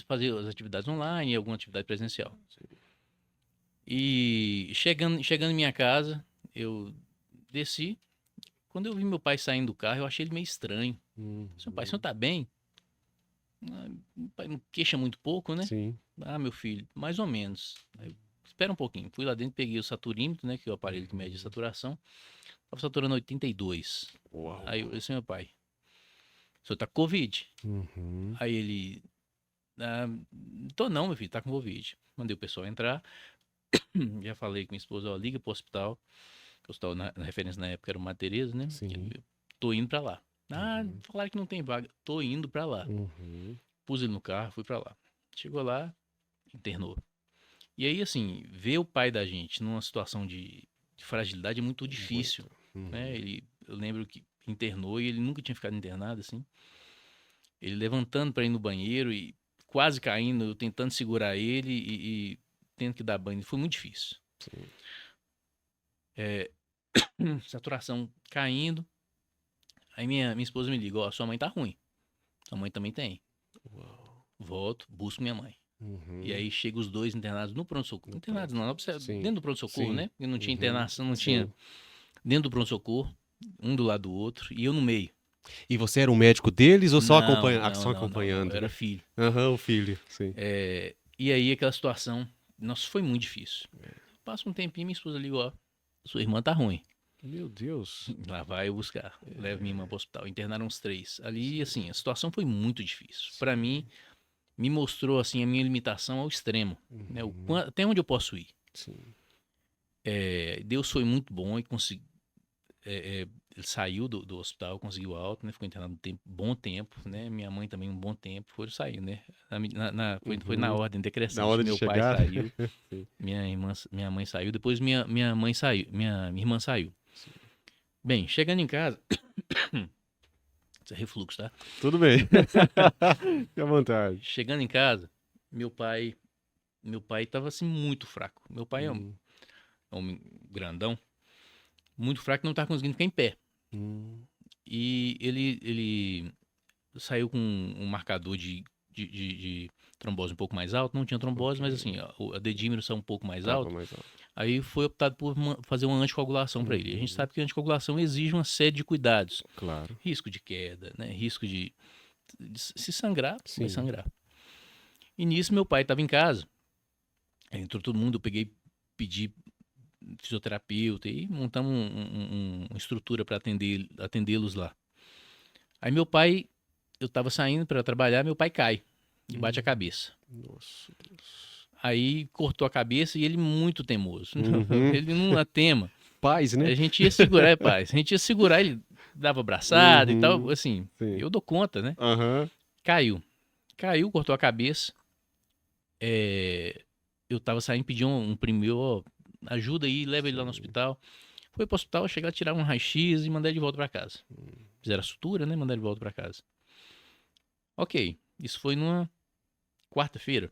fazer as atividades online e alguma atividade presencial. E chegando em minha casa, eu desci. Quando eu vi meu pai saindo do carro, eu achei ele meio estranho. Uhum. Seu pai, o senhor tá bem? Ah, meu pai não queixa muito pouco, né? Sim. Ah, meu filho, mais ou menos. Aí, espera um pouquinho. Fui lá dentro, peguei o saturímetro, né? Que é o aparelho que mede a saturação. Tava saturando 82. Uau. Aí eu disse, meu pai, o senhor tá com Covid? Uhum. Aí ele, tô não, meu filho, tá com Covid. Mandei o pessoal entrar. Já falei com minha esposa, ó, liga pro hospital. O hospital, na referência na época era o Madre Teresa, né? Sim. Eu tô indo pra lá. Ah, Uhum. falaram que não tem vaga. Tô indo pra lá. Uhum. Pus ele no carro, fui pra lá. Chegou lá, internou. E aí, assim, ver o pai da gente numa situação de fragilidade é muito difícil, Muito. né? Uhum. Eu lembro que internou e ele nunca tinha ficado internado, assim. Ele levantando pra ir no banheiro e quase caindo, eu tentando segurar ele e tendo que dar banho. Foi muito difícil. Sim. Saturação caindo. Aí minha esposa me liga, ó, sua mãe tá ruim. Sua mãe também tem. Uau. Volto, busco minha mãe. Uhum. E aí chega os dois internados no pronto-socorro. No Internados não, Sim. dentro do pronto-socorro, Sim. né? Porque não tinha Uhum. internação, não Sim. tinha dentro do pronto-socorro, um do lado do outro, e eu no meio. E você era o médico deles ou só Não, acompanhando? eu era filho. Aham, o filho, sim. E aí aquela situação, nossa, foi muito difícil. Passa um tempinho, minha esposa ligou, ó, sua irmã tá ruim. Meu Deus. Lá vai eu buscar. Levo minha irmã pro hospital. Internaram uns 3. Ali, assim, a situação foi muito difícil. Pra mim, me mostrou, assim, a minha limitação ao extremo. Né? Até onde eu posso ir. Sim. Deus foi muito bom e consegui, ele saiu do hospital, conseguiu alta, né? Ficou internado um bom tempo, né? Minha mãe também um bom tempo, foram sair, né? Foi na ordem Na decrescente. hora de Meu pai chegar. saiu, minha mãe saiu, depois minha mãe saiu, minha irmã saiu. Bem, chegando em casa, isso é refluxo, tá? Tudo bem. Fique à vontade. Chegando em casa, meu pai tava assim muito fraco. Meu pai é um homem grandão, muito fraco, não tava conseguindo ficar em pé. E ele saiu com um marcador de trombose um pouco mais alto. Não tinha trombose, mas assim, a dedímero saiu um pouco mais Tava alto. mais alto. Aí foi optado por fazer uma anticoagulação para ele. A gente sabe que a anticoagulação exige uma série de cuidados. Claro. Risco de queda, né? Risco de se sangrar, Sim. vai sangrar. E nisso meu pai estava em casa. Entrou todo mundo, eu pedi fisioterapeuta e montamos uma estrutura para atendê-los lá. Aí meu pai, eu estava saindo para trabalhar, meu pai cai e bate a cabeça. Nossa Deus. Aí cortou a cabeça e ele muito teimoso. Uhum. Ele não tema. Paz, né? A gente ia segurar, pai. A gente ia segurar, ele dava abraçada e tal. Assim, Sim. eu dou conta, né? Aham. Caiu, cortou a cabeça. Eu tava saindo, pedi um primeiro, ó, ajuda aí, leva ele lá no hospital. Foi pro hospital, chegar a tirar um raio-x e mandar ele de volta pra casa. Fizeram a sutura, né? Mandar ele de volta pra casa. Ok, isso foi numa quarta-feira.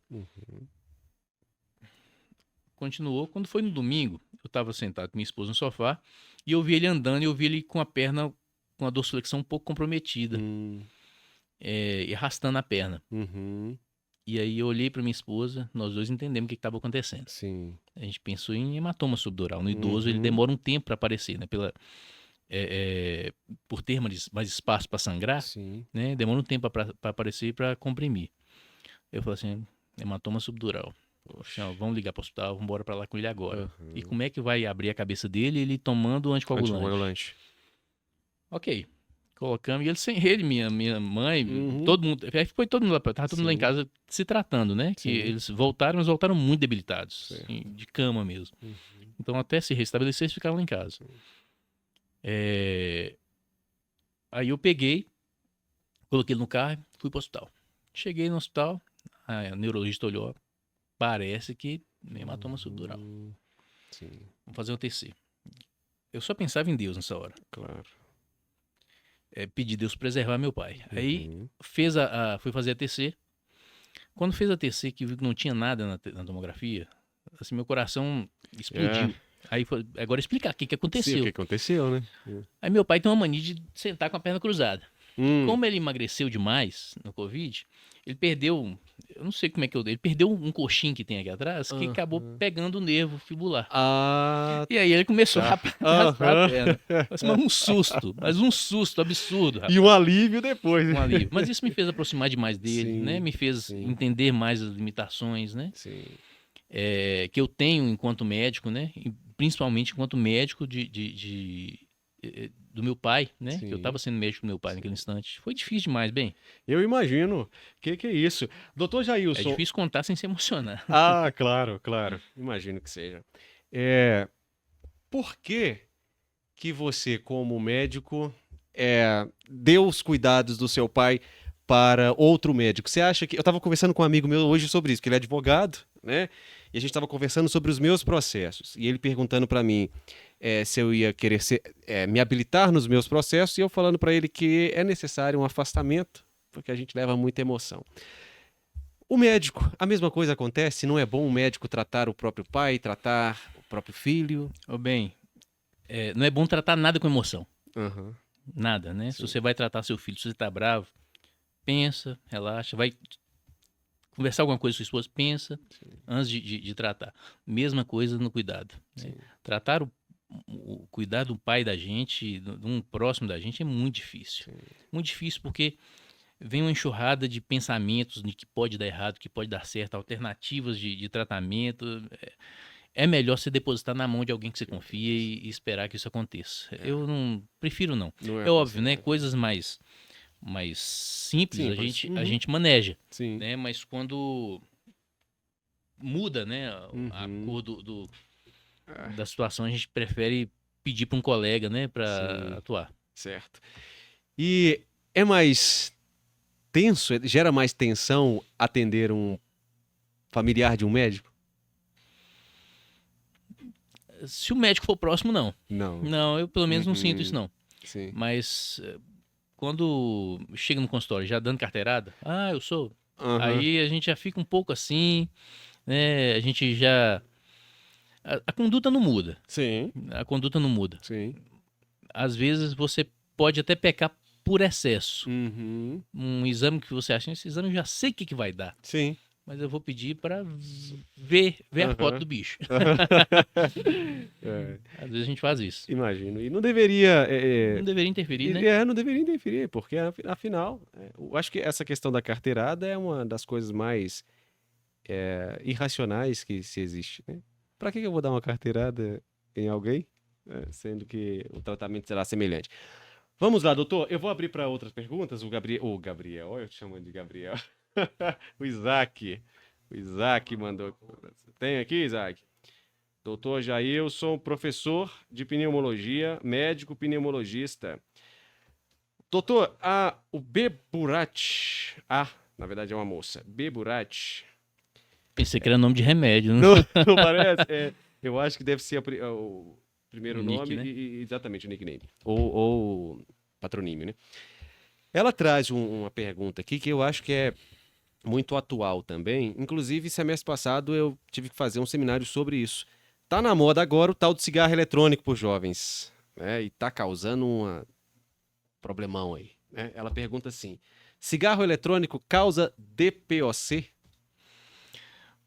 Continuou. Quando foi no domingo, eu tava sentado com minha esposa no sofá e eu vi ele andando e eu vi ele com a perna, com a dorsiflexão um pouco comprometida. E arrastando a perna. E aí eu olhei pra minha esposa, nós dois entendemos o que estava acontecendo. Sim. A gente pensou em hematoma subdural. No idoso ele demora um tempo para aparecer, né? Por ter mais espaço para sangrar, Sim. né? Demora um tempo para aparecer e para comprimir. Eu falei assim, hematoma subdural. Poxa, ó, vamos ligar para o hospital, vamos embora para lá com ele agora. E como é que vai abrir a cabeça dele ele tomando anticoagulante? Ok. Colocamos, e ele, minha mãe, todo mundo, aí foi todo mundo lá, tava todo mundo lá em casa se tratando, né? Que eles voltaram, mas voltaram muito debilitados, assim, de cama mesmo. Então até se restabelecer, eles ficaram lá em casa. Aí eu peguei, coloquei ele no carro e fui pro hospital. Cheguei no hospital, a neurologista olhou, parece que hematoma subdural. Vamos fazer um TC. Eu só pensava em Deus nessa hora. Claro. Pedi Deus preservar meu pai. Aí fui fazer a TC. Quando fez a TC, que viu que não tinha nada na tomografia, assim, meu coração explodiu. Aí agora explicar o que aconteceu. Sim, o que aconteceu, né? Aí meu pai tem uma mania de sentar com a perna cruzada. Como ele emagreceu demais no Covid, ele perdeu, eu não sei como é que ele perdeu um coxinho que tem aqui atrás, que acabou pegando o nervo fibular. E aí ele começou a raspar a perna. Mas um susto absurdo, rapaz. E um alívio depois, né? Um alívio. Mas isso me fez aproximar demais dele, né? Me fez entender mais as limitações, né? Que eu tenho enquanto médico, né? E principalmente enquanto médico do meu pai, né? Que eu Sim. estava sendo médico do meu pai naquele instante. Foi difícil demais, bem. Eu imagino. Que é isso? Doutor É Jailson. difícil contar sem se emocionar. Ah, claro, claro. Imagino que seja. É, por que você, como médico, deu os cuidados do seu pai para outro médico? Você acha que... Eu estava conversando com um amigo meu hoje sobre isso, que ele é advogado, né? E a gente estava conversando sobre os meus processos. E ele perguntando para mim se eu ia querer me habilitar nos meus processos, e eu falando para ele que é necessário um afastamento, porque a gente leva muita emoção. O médico, a mesma coisa acontece? Não é bom o médico tratar o próprio pai, tratar o próprio filho? Ô, bem, não é bom tratar nada com emoção. Aham, Nada, né? Se sim. você vai tratar seu filho, se você tá bravo, pensa, relaxa, vai conversar alguma coisa com sua esposa, pensa antes de tratar. Mesma coisa no cuidado, né? Sim. Tratar o cuidar do pai da gente, de um próximo da gente, é muito difícil. Sim. Muito difícil porque vem uma enxurrada de pensamentos de que pode dar errado, que pode dar certo, alternativas de tratamento. É melhor você depositar na mão de alguém que você confia e esperar que isso aconteça. Eu não prefiro não. Não é É óbvio, né? aconselhável. Coisas mais simples Simples. a Uhum. gente maneja, Sim. né? Mas quando muda, né, a Uhum. cor Ah, da situação, a gente prefere pedir para um colega, né, sim, para atuar. certo. E é mais tenso, gera mais tensão atender um familiar de um médico? Se o médico for próximo, não. Não. Não, eu pelo menos não sinto isso, Uhum. não. Sim. Mas quando chega no consultório já dando carteirada, eu sou. Aham. Aí a gente já fica um pouco assim, né? A gente já. A conduta não muda. Sim, A conduta não muda. sim. Às vezes você pode até pecar por excesso. Uhum. Um exame que você acha, esse exame eu já sei o que vai dar. Sim. Mas eu vou pedir para ver a foto Aham. do bicho. É, Às vezes a gente faz isso. imagino. E não deveria. Não deveria interferir, né? Não deveria interferir, porque afinal, eu acho que essa questão da carteirada é uma das coisas mais irracionais que se existe, né? Pra que eu vou dar uma carteirada em alguém, sendo que o tratamento será semelhante? Vamos lá, doutor. Eu vou abrir para outras perguntas. O Gabriel, olha eu te chamando de Gabriel. O Isaac. O Isaac mandou. Tem aqui, Isaac? Doutor Jailson, professor de pneumologia, médico pneumologista. Doutor, o Beburat. Na verdade é uma moça. Beburat. Pensei que era nome de remédio, né? Não, não parece? Eu acho que deve ser o primeiro O nick, nome né? e exatamente o nickname. Ou patronímio, né? Ela traz uma pergunta aqui que eu acho que é muito atual também. Inclusive, semestre passado eu tive que fazer um seminário sobre isso. Tá na moda agora o tal de cigarro eletrônico por jovens, né? E tá causando um problemão aí, né? Ela pergunta assim: cigarro eletrônico causa DPOC?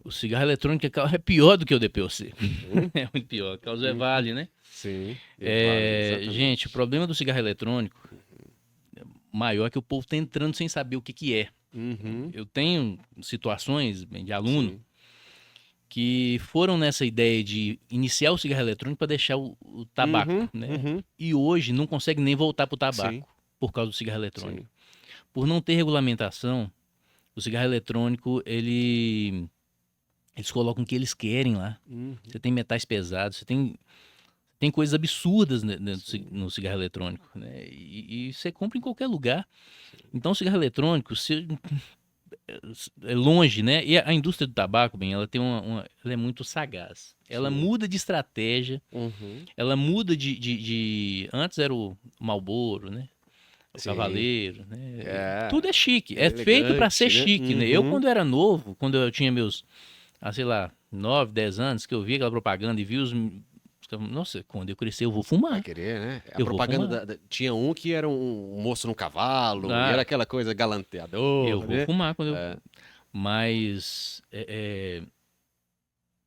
O cigarro eletrônico é pior do que o DPOC. Uhum. É muito pior. A causa é vale, né? Sim, exatamente. Gente, o problema do cigarro eletrônico maior é que o povo tá entrando sem saber o que é. Uhum. Eu tenho situações de aluno Sim. que foram nessa ideia de iniciar o cigarro eletrônico para deixar o tabaco, Uhum, né? uhum. E hoje não consegue nem voltar pro tabaco Sim, por causa do cigarro eletrônico. sim. Por não ter regulamentação, o cigarro eletrônico, eles colocam o que eles querem lá. Uhum. Você tem metais pesados, você tem coisas absurdas no cigarro eletrônico, né? E você compra em qualquer lugar. Então, o cigarro eletrônico é longe, né? E a indústria do tabaco, bem, ela tem ela é muito sagaz. Ela Sim. muda de estratégia, Uhum. ela muda antes era o Marlboro, né? O Sim. Cavaleiro, né? É, Tudo é chique, é é feito para elegante, ser né? chique, né? Eu, Uhum. quando era novo, quando eu tinha meus, sei lá, 9, 10 anos, que eu vi aquela propaganda e vi nossa, quando eu crescer eu vou Vai fumar. querer, né? A Eu vou propaganda fumar. tinha um que era um moço num cavalo, e era Ah, aquela coisa galanteador, eu vou né? fumar quando eu. É, Mas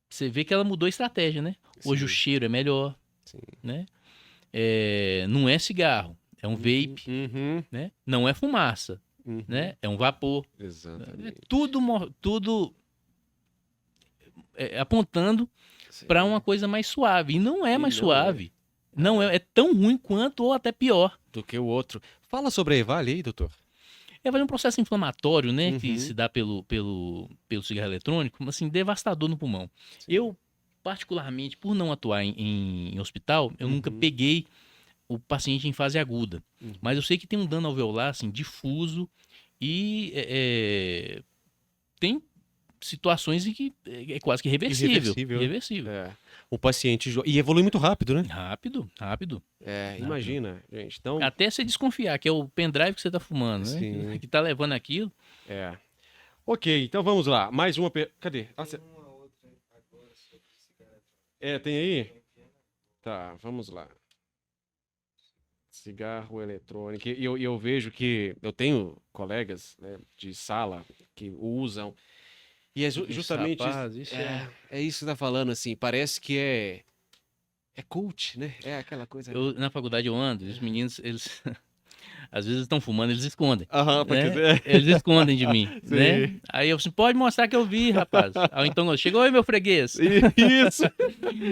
você vê que ela mudou a estratégia, né? Hoje o sim, cheiro é melhor, sim. né? Não é cigarro, é um vape, Uhum, né? Não é fumaça, uhum. né? É um vapor. É Exatamente. tudo apontando Sim. para uma coisa mais suave. E não é E mais não é. suave. Não é tão ruim quanto ou até pior. Do que o outro. Fala sobre a EVALI aí, doutor. É um processo inflamatório, né, que Uhum. se dá pelo cigarro eletrônico, assim, devastador no pulmão. Sim. Eu, particularmente, por não atuar em hospital, eu nunca peguei o paciente em fase aguda. Mas eu sei que tem um dano alveolar, assim, difuso e tem situações em que é quase que reversível. Irreversível. Irreversível. É. O paciente. E evolui muito rápido, né? Rápido, rápido. É, Rápido. imagina, gente. Então, Até você desconfiar que é o pendrive que você tá fumando, né? sim. Que tá levando aquilo. É. Ok, então vamos lá. Mais uma. Cadê? Ah, tem aí? Tá, vamos lá. Cigarro eletrônico. E eu vejo que eu tenho colegas, né, de sala que usam. E é justamente Rapaz, isso é isso que você tá falando, assim. Parece que é cult, né? É aquela coisa. na faculdade eu ando, os meninos, eles às vezes estão fumando, eles escondem, Aham, pra né? dizer. Eles escondem de mim, né? Sim. Aí eu assim, pode mostrar que eu vi, rapaz. Aí então, chegou aí, meu freguês. Isso.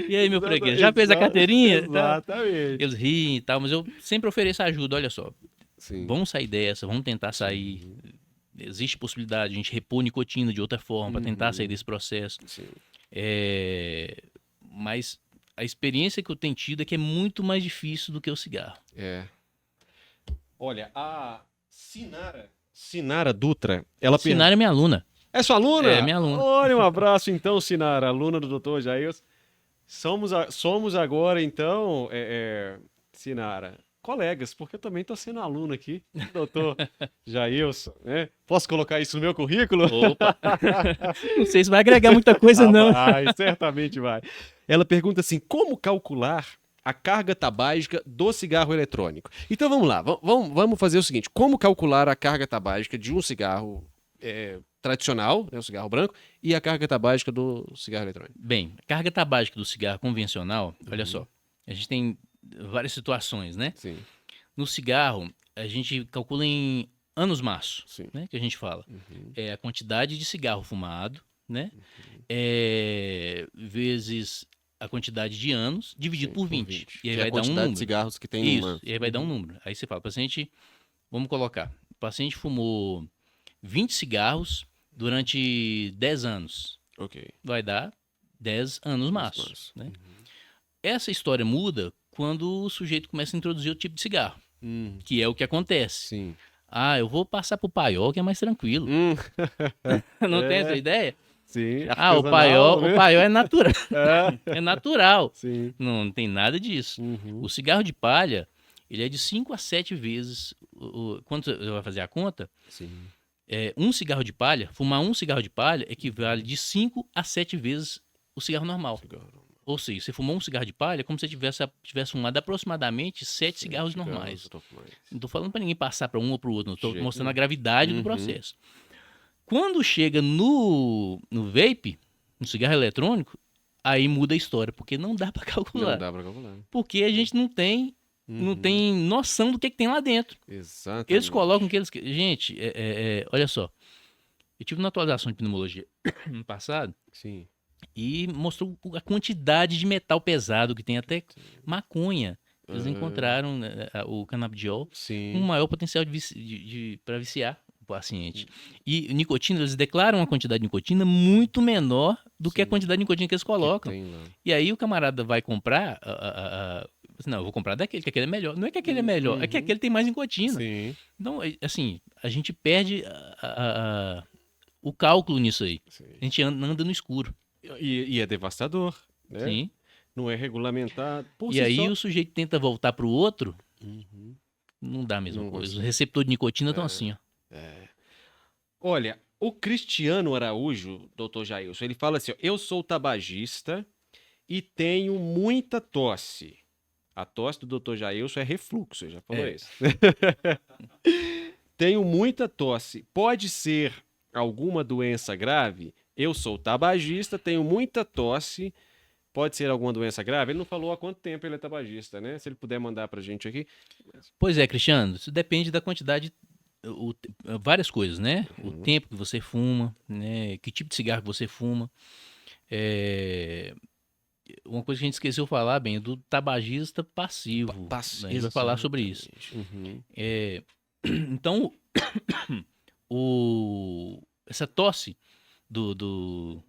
E aí, meu freguês, já fez a carteirinha? Tá. Exatamente. Eles riem e tal, mas eu sempre ofereço ajuda, olha só. Sim. Vamos sair dessa, vamos tentar sair. Existe possibilidade de a gente repor nicotina de outra forma para tentar sair desse processo. Sim. Mas a experiência que eu tenho tido é que é muito mais difícil do que o cigarro. É. Olha, a Sinara Dutra, ela Sinara é minha aluna. É sua aluna? É minha aluna. Olha, um abraço então, Sinara, aluna do Dr. Jailson. Somos agora, então, Sinara, colegas, porque eu também estou sendo aluno aqui, doutor Jailson, né? Posso colocar isso no meu currículo? Opa! Não sei se vai agregar muita coisa, não. Vai, certamente vai. Ela pergunta assim, como calcular a carga tabágica do cigarro eletrônico? Então vamos lá, vamos fazer o seguinte, como calcular a carga tabágica de um cigarro tradicional, né, o cigarro branco, e a carga tabágica do cigarro eletrônico? Bem, a carga tabágica do cigarro convencional, olha só, a gente tem várias situações, né? Sim. No cigarro, a gente calcula em anos-maço, Sim. né? Que a gente fala. É a quantidade de cigarro fumado, né? Vezes a quantidade de anos, dividido por 20. E aí que é vai a dar um quantidade número. de cigarros que tem Isso, numa. e aí vai dar um número. Aí você fala, paciente, vamos colocar, o paciente fumou 20 cigarros durante 10 anos. Ok. Vai dar 10 anos maço, né? Essa história muda quando o sujeito começa a introduzir o tipo de cigarro, que é o que acontece. Sim. Ah, eu vou passar pro paiol, que é mais tranquilo. Não tem essa ideia? Sim, Ah, o artesanal, né? paiol é natural. É natural. Sim. Não tem nada disso. O cigarro de palha, ele é de 5 a 7 vezes. Quando você vai fazer a conta, Sim. um cigarro de palha, fumar um cigarro de palha equivale de 5 a 7 vezes o cigarro normal. Ou seja, você fumou um cigarro de palha como se você tivesse fumado aproximadamente 7 cigarros normais. Não estou falando para ninguém passar para um ou para o outro, não estou mostrando a gravidade do processo. Quando chega no vape, no cigarro eletrônico, aí muda a história, porque não dá para calcular. Não dá para calcular. Porque a gente não tem noção do que tem lá dentro. Exatamente. Eles colocam que eles... Gente, olha só. Eu tive uma atualização de pneumologia no passado. Sim. E mostrou a quantidade de metal pesado que tem, até maconha. Eles encontraram o canabidiol com maior potencial para viciar o paciente. E nicotina, eles declaram uma quantidade de nicotina muito menor do que a quantidade de nicotina que eles colocam. E aí o camarada vai comprar... Não, eu vou comprar daquele, que aquele é melhor. Não é que aquele é melhor, é que aquele tem mais nicotina. Sim. Então, assim, a gente perde o cálculo nisso aí. Sim. A gente anda no escuro. E é devastador, né? Sim. Não é regulamentado. E aí o sujeito tenta voltar pro outro, não dá a mesma coisa. Os receptores de nicotina estão assim, ó. Olha, o Cristiano Araújo, doutor Jailson, ele fala assim, ó, eu sou tabagista e tenho muita tosse. A tosse do doutor Jailson é refluxo, já falou isso. Tenho muita tosse. Pode ser alguma doença grave? Eu sou tabagista, tenho muita tosse. Pode ser alguma doença grave? Ele não falou há quanto tempo ele é tabagista, né? Se ele puder mandar pra gente aqui. Pois é, Cristiano, isso depende da quantidade, várias coisas, né? O tempo que você fuma, né? Que tipo de cigarro que você fuma. uma coisa que a gente esqueceu de falar, bem, é do tabagista passivo. Né? A gente vai falar sobre isso. Uhum. Então, essa tosse do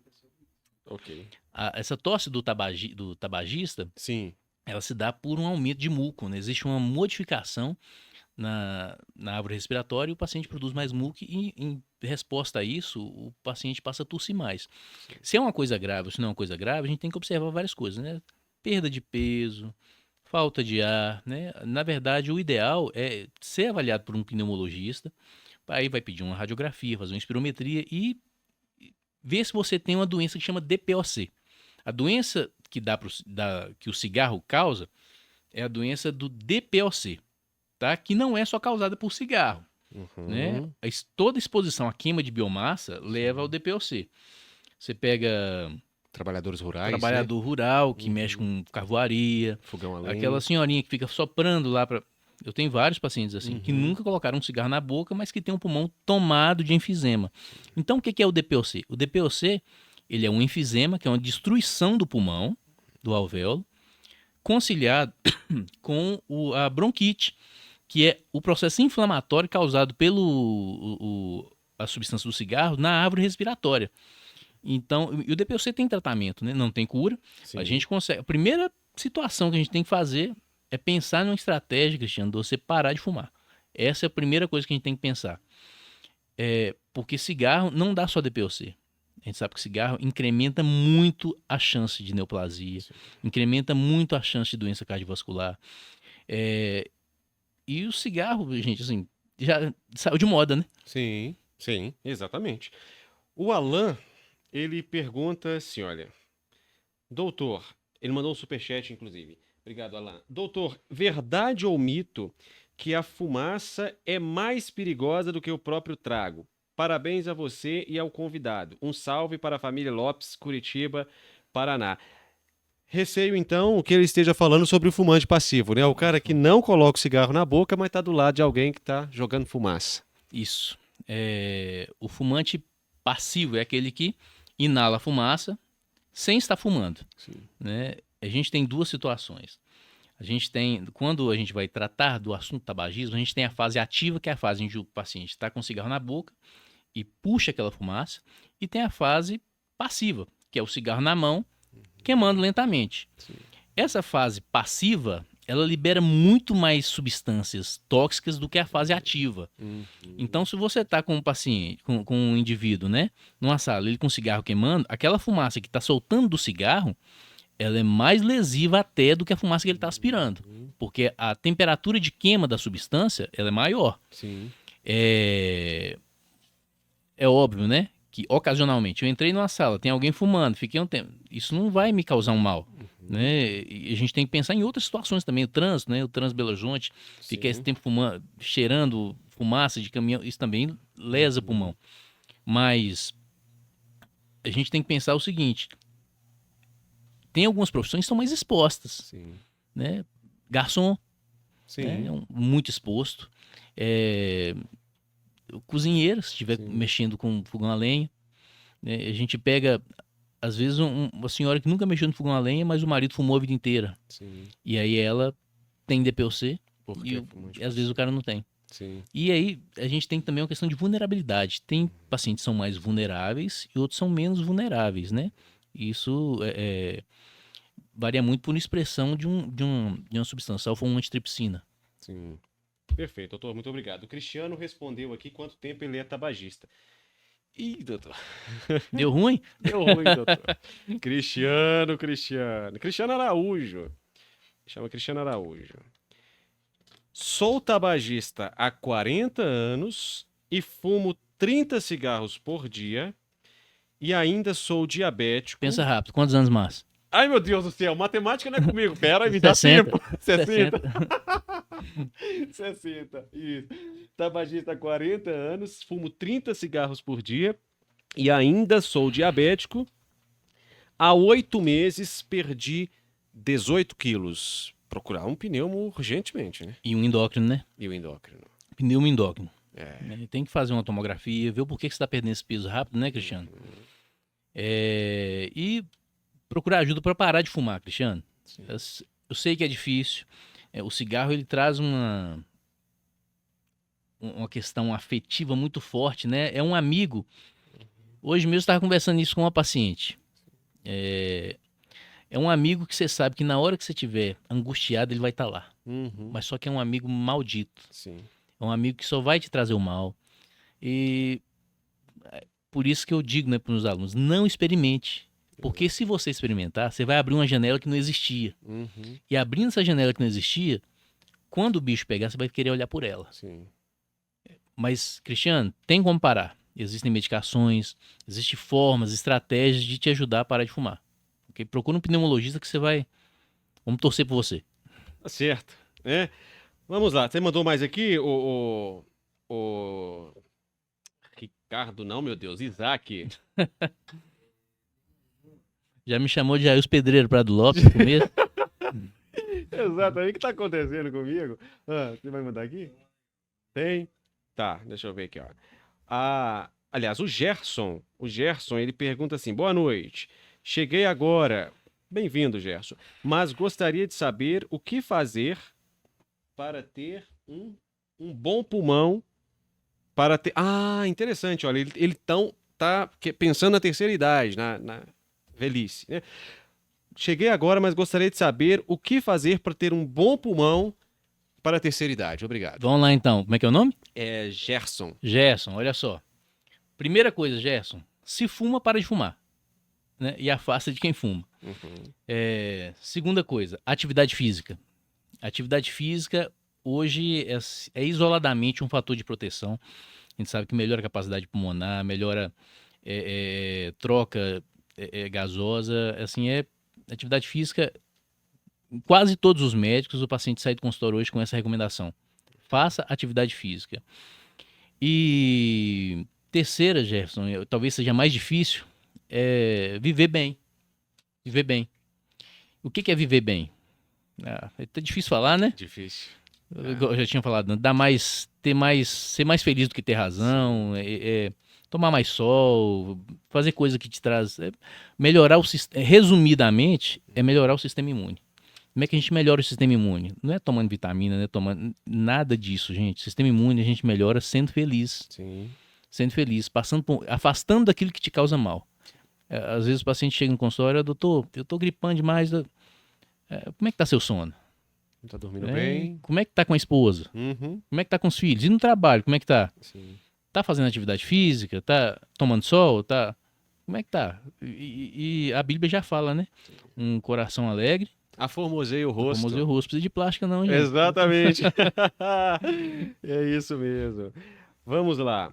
Ok. essa tosse do tabagista, Sim. ela se dá por um aumento de muco, né? Existe uma modificação na árvore respiratória e o paciente produz mais muco e, em resposta a isso, o paciente passa a tossir mais. Se é uma coisa grave ou se não é uma coisa grave, a gente tem que observar várias coisas, né? Perda de peso, falta de ar, né? Na verdade, o ideal é ser avaliado por um pneumologista, aí vai pedir uma radiografia, fazer uma espirometria e ver se você tem uma doença que chama DPOC. A doença que o cigarro causa é a doença do DPOC, tá? Que não é só causada por cigarro, né? Uhum. Toda exposição à queima de biomassa leva ao DPOC. Você pega Trabalhadores rurais, né? trabalhador rural que mexe Uhum. com carvoaria, Fogão a lenha. aquela senhorinha que fica soprando lá para. Eu tenho vários pacientes assim, que Uhum. nunca colocaram um cigarro na boca, mas que tem um pulmão tomado de enfisema. Então, o que é o DPOC? O DPOC, ele é um enfisema, que é uma destruição do pulmão, do alvéolo, conciliado com a bronquite, que é o processo inflamatório causado a substância do cigarro na árvore respiratória. Então, e o DPOC tem tratamento, né? Não tem cura. Sim. A gente consegue. A primeira situação que a gente tem que fazer é pensar numa estratégia, Cristiano, de você parar de fumar. Essa é a primeira coisa que a gente tem que pensar. Porque cigarro não dá só DPOC. A gente sabe que cigarro incrementa muito a chance de neoplasia, incrementa muito a chance de doença cardiovascular. E o cigarro, gente, assim, já saiu de moda, né? Sim, sim, exatamente. O Alan, ele pergunta assim, olha, doutor, ele mandou um superchat, inclusive. Obrigado, Alan. Doutor, verdade ou mito que a fumaça é mais perigosa do que o próprio trago? Parabéns a você e ao convidado. Um salve para a família Lopes, Curitiba, Paraná. Receio, então, que ele esteja falando sobre o fumante passivo, né? O cara que não coloca o cigarro na boca, mas está do lado de alguém que está jogando fumaça. Isso. O fumante passivo é aquele que inala a fumaça sem estar fumando. Sim. Né? A gente tem duas situações. A gente tem, quando a gente vai tratar do assunto tabagismo, a gente tem a fase ativa, que é a fase em que o paciente está com o cigarro na boca e puxa aquela fumaça, e tem a fase passiva, que é o cigarro na mão, queimando lentamente. Sim. Essa fase passiva, ela libera muito mais substâncias tóxicas do que a fase ativa. Então, se você está com um paciente, com um indivíduo, né, numa sala, ele com um cigarro queimando, aquela fumaça que está soltando do cigarro, ela é mais lesiva até do que a fumaça que ele está aspirando, porque a temperatura de queima da substância, ela é maior. Sim. É óbvio, né? Que ocasionalmente eu entrei numa sala, tem alguém fumando, fiquei um tempo. Isso não vai me causar um mal. Né? E a gente tem que pensar em outras situações também. O trânsito, né? O trânsito Belo Horizonte, fica esse tempo fumando, cheirando fumaça de caminhão, isso também lesa pulmão. Mas a gente tem que pensar o seguinte: tem algumas profissões que estão mais expostas. Sim. Né? Garçom, Sim. né? Muito exposto. O cozinheiro, se estiver mexendo com fogão a lenha. Né? A gente pega, às vezes, uma senhora que nunca mexeu no fogão a lenha, mas o marido fumou a vida inteira. Sim. E aí ela tem DPOC Porque e às vezes o cara não tem. Sim. E aí a gente tem também uma questão de vulnerabilidade. Tem pacientes que são mais vulneráveis e outros são menos vulneráveis, né? Isso varia muito por expressão de uma substância, alfa-1 antitripsina. Sim. Perfeito, doutor, muito obrigado. O Cristiano respondeu aqui quanto tempo ele é tabagista. Ih, doutor. Deu ruim? Deu ruim, doutor. Cristiano Araújo. Chama Cristiano Araújo. Sou tabagista há 40 anos e fumo 30 cigarros por dia e ainda sou diabético. Pensa rápido, quantos anos mais? Ai, meu Deus do céu, matemática não é comigo. Pera aí, me dá 60. tempo. 60. 60, isso. Tabagista há 40 anos, fumo 30 cigarros por dia e ainda sou diabético. Há 8 meses perdi 18 quilos. Procurar um pneumo urgentemente, né? E um endócrino, né? E o endócrino. Pneumo endócrino. É. Tem que fazer uma tomografia, ver o porquê que você está perdendo esse peso rápido, né, Cristiano? E procurar ajuda para parar de fumar, Cristiano. Sim. Eu sei que é difícil. O cigarro ele traz uma questão afetiva muito forte, né? É um amigo. Hoje mesmo eu estava conversando isso com uma paciente. É um amigo que você sabe que na hora que você estiver angustiado, ele vai estar lá. Uhum. Mas só que é um amigo maldito. Sim. É um amigo que só vai te trazer o mal. E por isso que eu digo, né, para os alunos, não experimente. Porque se você experimentar, você vai abrir uma janela que não existia. Uhum. E abrindo essa janela que não existia, quando o bicho pegar, você vai querer olhar por ela. Sim. Mas, Cristiano, tem como parar. Existem medicações, existem formas, estratégias de te ajudar a parar de fumar. Okay? Procura um pneumologista que você vai... Vamos torcer por você. Tá certo. É. Vamos lá. Você mandou mais aqui, o Ricardo, não, meu Deus, Isaac. Já me chamou de Jair Pedreiro Prado Lopes no começo. Exatamente. O que tá acontecendo comigo? Você vai mandar aqui? Tem? Tá, deixa eu ver aqui, ó. Aliás, o Gerson, ele pergunta assim: boa noite. Cheguei agora. Bem-vindo, Gerson. Mas gostaria de saber o que fazer para ter um bom pulmão. Para ter. Interessante, olha. Ele tá pensando na terceira idade, na velhice, né? Cheguei agora, mas gostaria de saber o que fazer para ter um bom pulmão para a terceira idade. Obrigado. Vamos lá então. Como é que é o nome? É Gerson. Gerson, olha só. Primeira coisa, Gerson. Se fuma, para de fumar. Né? E afasta de quem fuma. Uhum. Segunda coisa, atividade física. Atividade física hoje é isoladamente um fator de proteção. A gente sabe que melhora a capacidade pulmonar, melhora troca gasosa. Assim, atividade física. Quase todos os médicos, o paciente sai do consultório hoje com essa recomendação. Faça atividade física. E terceira, Jefferson, talvez seja mais difícil, é viver bem. Viver bem. O que é viver bem? É difícil falar, né? Difícil. Eu já tinha falado, ser mais feliz do que ter razão, tomar mais sol, fazer coisa que te traz, melhorar o sistema, resumidamente, é melhorar o sistema imune. Como é que a gente melhora o sistema imune? Não é tomando vitamina, não é tomando nada disso, gente. Sistema imune a gente melhora sendo feliz. Sim. Sendo feliz, afastando daquilo que te causa mal. Às vezes o paciente chega no consultório, doutor, eu tô gripando demais. Como é que tá seu sono? Tá dormindo bem? Como é que tá com a esposa? Uhum. Como é que tá com os filhos? E no trabalho, como é que tá? Sim. Tá fazendo atividade física? Tá tomando sol? Tá... Como é que tá? E a Bíblia já fala, né? Um coração alegre. Aformoseia o rosto. Aformoseia o rosto. Precisa de plástica não, gente. Exatamente. É isso mesmo. Vamos lá.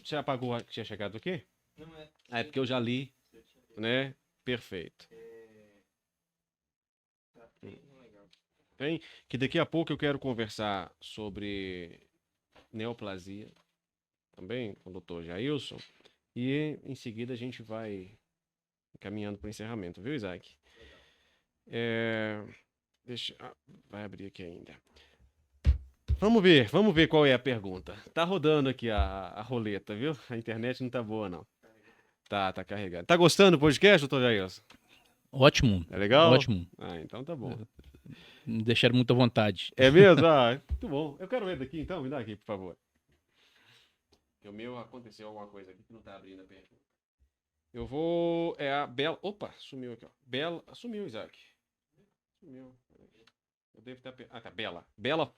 Você apagou? Tinha chegado aqui? Não é. É porque eu já li, né? Perfeito. Bem, que daqui a pouco eu quero conversar sobre neoplasia, também com o Dr. Jailson, e em seguida a gente vai caminhando para o encerramento, viu, Isaac? Vai abrir aqui ainda. Vamos ver qual é a pergunta. Tá rodando aqui a roleta, viu? A internet não tá boa, não. Tá carregado. Tá gostando do podcast, doutor Jailson? Ótimo. É legal? Ótimo. Então tá bom. Me deixaram muita vontade. É mesmo? Muito bom. Eu quero ver daqui, então. Me dá aqui, por favor. O meu aconteceu alguma coisa aqui que não tá abrindo a pergunta. Eu vou... É a Bela... Opa, sumiu aqui, ó. Bela... Sumiu, Isaac. Sumiu. Eu devo estar... tá. Bela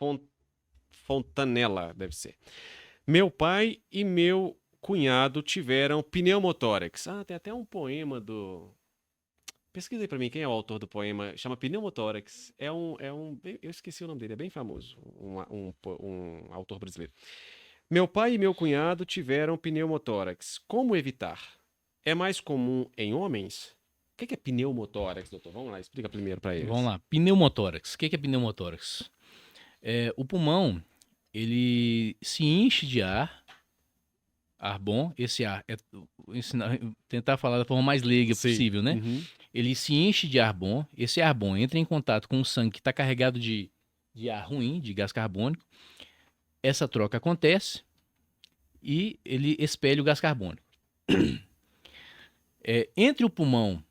Fontanella, deve ser. Meu pai e meu cunhado tiveram pneumotórax. Tem até um poema do... Pesquisa aí pra mim quem é o autor do poema. Chama Pneumotórax. Eu esqueci o nome dele, é bem famoso. Um autor brasileiro. Meu pai e meu cunhado tiveram pneumotórax. Como evitar? É mais comum em homens? O que é pneumotórax, doutor? Vamos lá, explica primeiro pra eles. Vamos lá. Pneumotórax. O que é pneumotórax? O pulmão, ele se enche de ar bom. Esse ar, tentar falar da forma mais leiga possível, né? Uhum. Ele se enche de ar bom. Esse ar bom entra em contato com o sangue que está carregado de ar ruim, de gás carbônico. Essa troca acontece e ele expele o gás carbônico. Entre o pulmão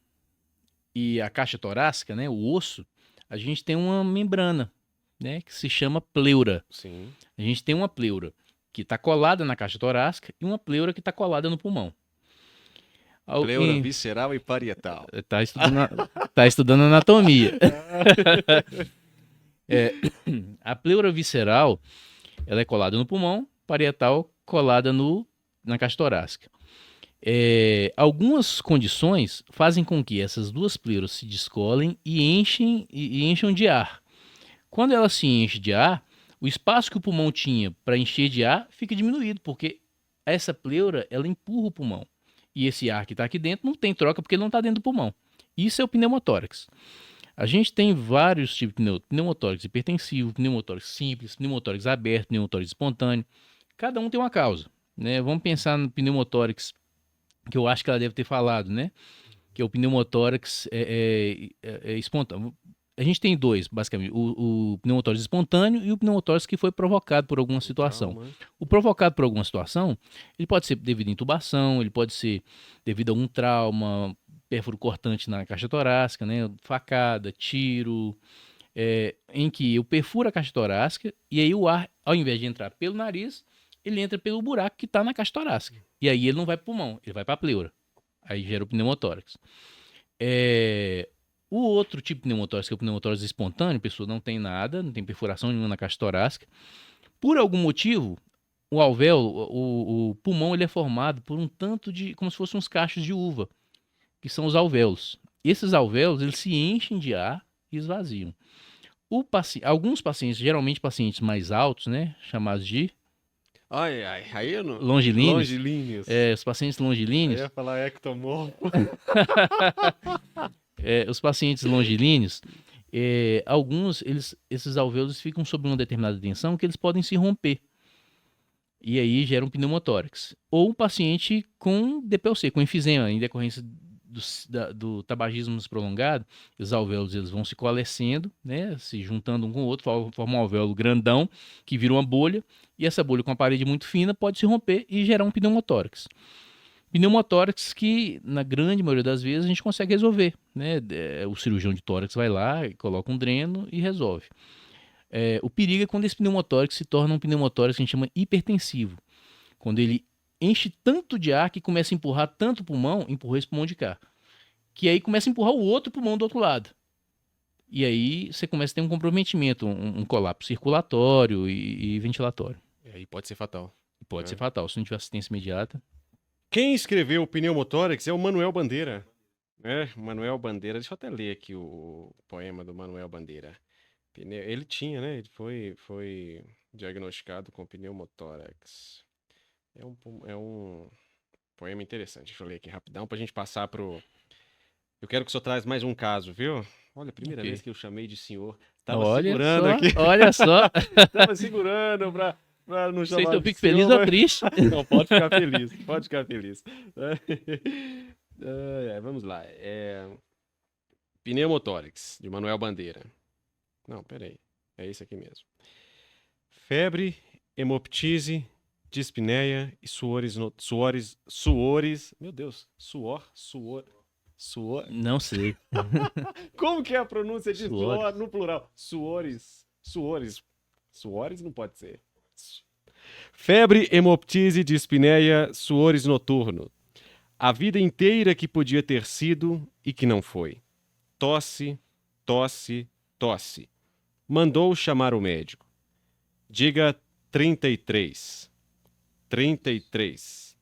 e a caixa torácica, né, o osso, a gente tem uma membrana, né, que se chama pleura. Sim. A gente tem uma pleura que está colada na caixa torácica e uma pleura que está colada no pulmão. Pleura visceral e parietal. Tá estudando anatomia. A pleura visceral, ela é colada no pulmão, parietal colada na caixa torácica. Algumas condições fazem com que essas duas pleuras se descolem e encham de ar. Quando ela se enche de ar, o espaço que o pulmão tinha para encher de ar fica diminuído, porque essa pleura ela empurra o pulmão. E esse ar que está aqui dentro não tem troca porque ele não está dentro do pulmão. Isso é o pneumotórax. A gente tem vários tipos de pneumotórax hipertensivo, pneumotórax simples, pneumotórax aberto, pneumotórax espontâneo. Cada um tem uma causa, né? Vamos pensar no pneumotórax, que eu acho que ela deve ter falado, né? Que é o pneumotórax espontâneo. A gente tem dois, basicamente, o pneumotórax espontâneo e o pneumotórax que foi provocado por alguma situação. Trauma. O provocado por alguma situação, ele pode ser devido a intubação, ele pode ser devido a algum trauma, pérfuro cortante na caixa torácica, né? Facada, tiro, em que eu perfuro a caixa torácica e aí o ar, ao invés de entrar pelo nariz, ele entra pelo buraco que está na caixa torácica. E aí ele não vai para o pulmão, ele vai para a pleura. Aí gera o pneumotórax. O outro tipo de pneumotórax, que é o pneumotórax espontâneo, a pessoa não tem nada, não tem perfuração nenhuma na caixa torácica. Por algum motivo, o alvéolo, o pulmão, ele é formado por um tanto de, como se fossem uns cachos de uva, que são os alvéolos. Esses alvéolos, eles se enchem de ar e esvaziam. Alguns pacientes, geralmente pacientes mais altos, né, chamados de Ai, aí eu não... longilíneos, Longilíneos. os pacientes Eu longilíneos, ia falar ectomorfo. os pacientes longilíneos, alguns, esses alvéolos ficam sob uma determinada tensão que eles podem se romper. E aí gera um pneumotórax. Ou um paciente com DPLC, com enfisema, em decorrência do tabagismo prolongado, os alvéolos eles vão se coalescendo, né, se juntando um com o outro, formam um alvéolo grandão que vira uma bolha, e essa bolha com a parede muito fina pode se romper e gerar um pneumotórax. Pneumotórax que, na grande maioria das vezes, a gente consegue resolver, né? O cirurgião de tórax vai lá, coloca um dreno e resolve. O perigo é quando esse pneumotórax se torna um pneumotórax que a gente chama hipertensivo. Quando ele enche tanto de ar que começa a empurrar tanto o pulmão, empurra esse pulmão de cá, que aí começa a empurrar o outro pulmão do outro lado. E aí você começa a ter um comprometimento, um colapso circulatório e ventilatório. E aí pode ser fatal. Pode ser fatal, se não tiver assistência imediata. Quem escreveu o pneumotórax é o Manuel Bandeira. Manuel Bandeira, deixa eu até ler aqui o poema do Manuel Bandeira. Ele tinha, né? Ele foi diagnosticado com pneumotórax. É um poema interessante. Deixa eu ler aqui rapidão pra gente passar pro... Eu quero que o senhor traz mais um caso, viu? Olha, a primeira vez que eu chamei de senhor. Tava segurando aqui. Olha só. Tava segurando pra não chamar Sei se eu de fico feliz senhor, ou triste. Não, pode ficar feliz. Pode ficar feliz. Vamos lá. Pneumotórax, de Manuel Bandeira. Não, peraí. É esse aqui mesmo. Febre, hemoptise, dispneia e suores. Meu Deus. Suor. Não sei. Como que é a pronúncia de Suores. suor no plural? Suores. Suores não pode ser. Febre, hemoptise, dispneia, suores noturno. A vida inteira que podia ter sido e que não foi. Tosse, tosse, tosse. Mandou chamar o médico. Diga 33. 33.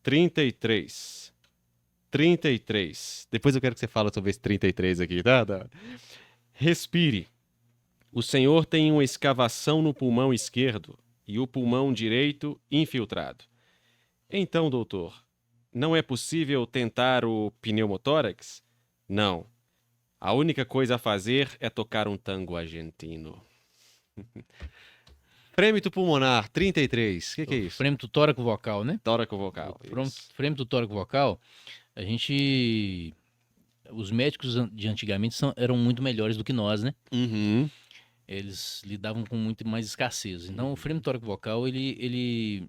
33. 33. Depois eu quero que você fale sobre esse 33 aqui, tá? Respire. O senhor tem uma escavação no pulmão esquerdo e o pulmão direito infiltrado. Então, doutor, não é possível tentar o pneumotórax? Não. A única coisa a fazer é tocar um tango argentino. Frêmito pulmonar, 33. O que é isso? Frêmito tóraco vocal, né? Tóraco vocal. Frêmito tóraco vocal, os médicos de antigamente eram muito melhores do que nós, né? Uhum. Eles lidavam com muito mais escassez. Então, o frêmito tóraco vocal, ele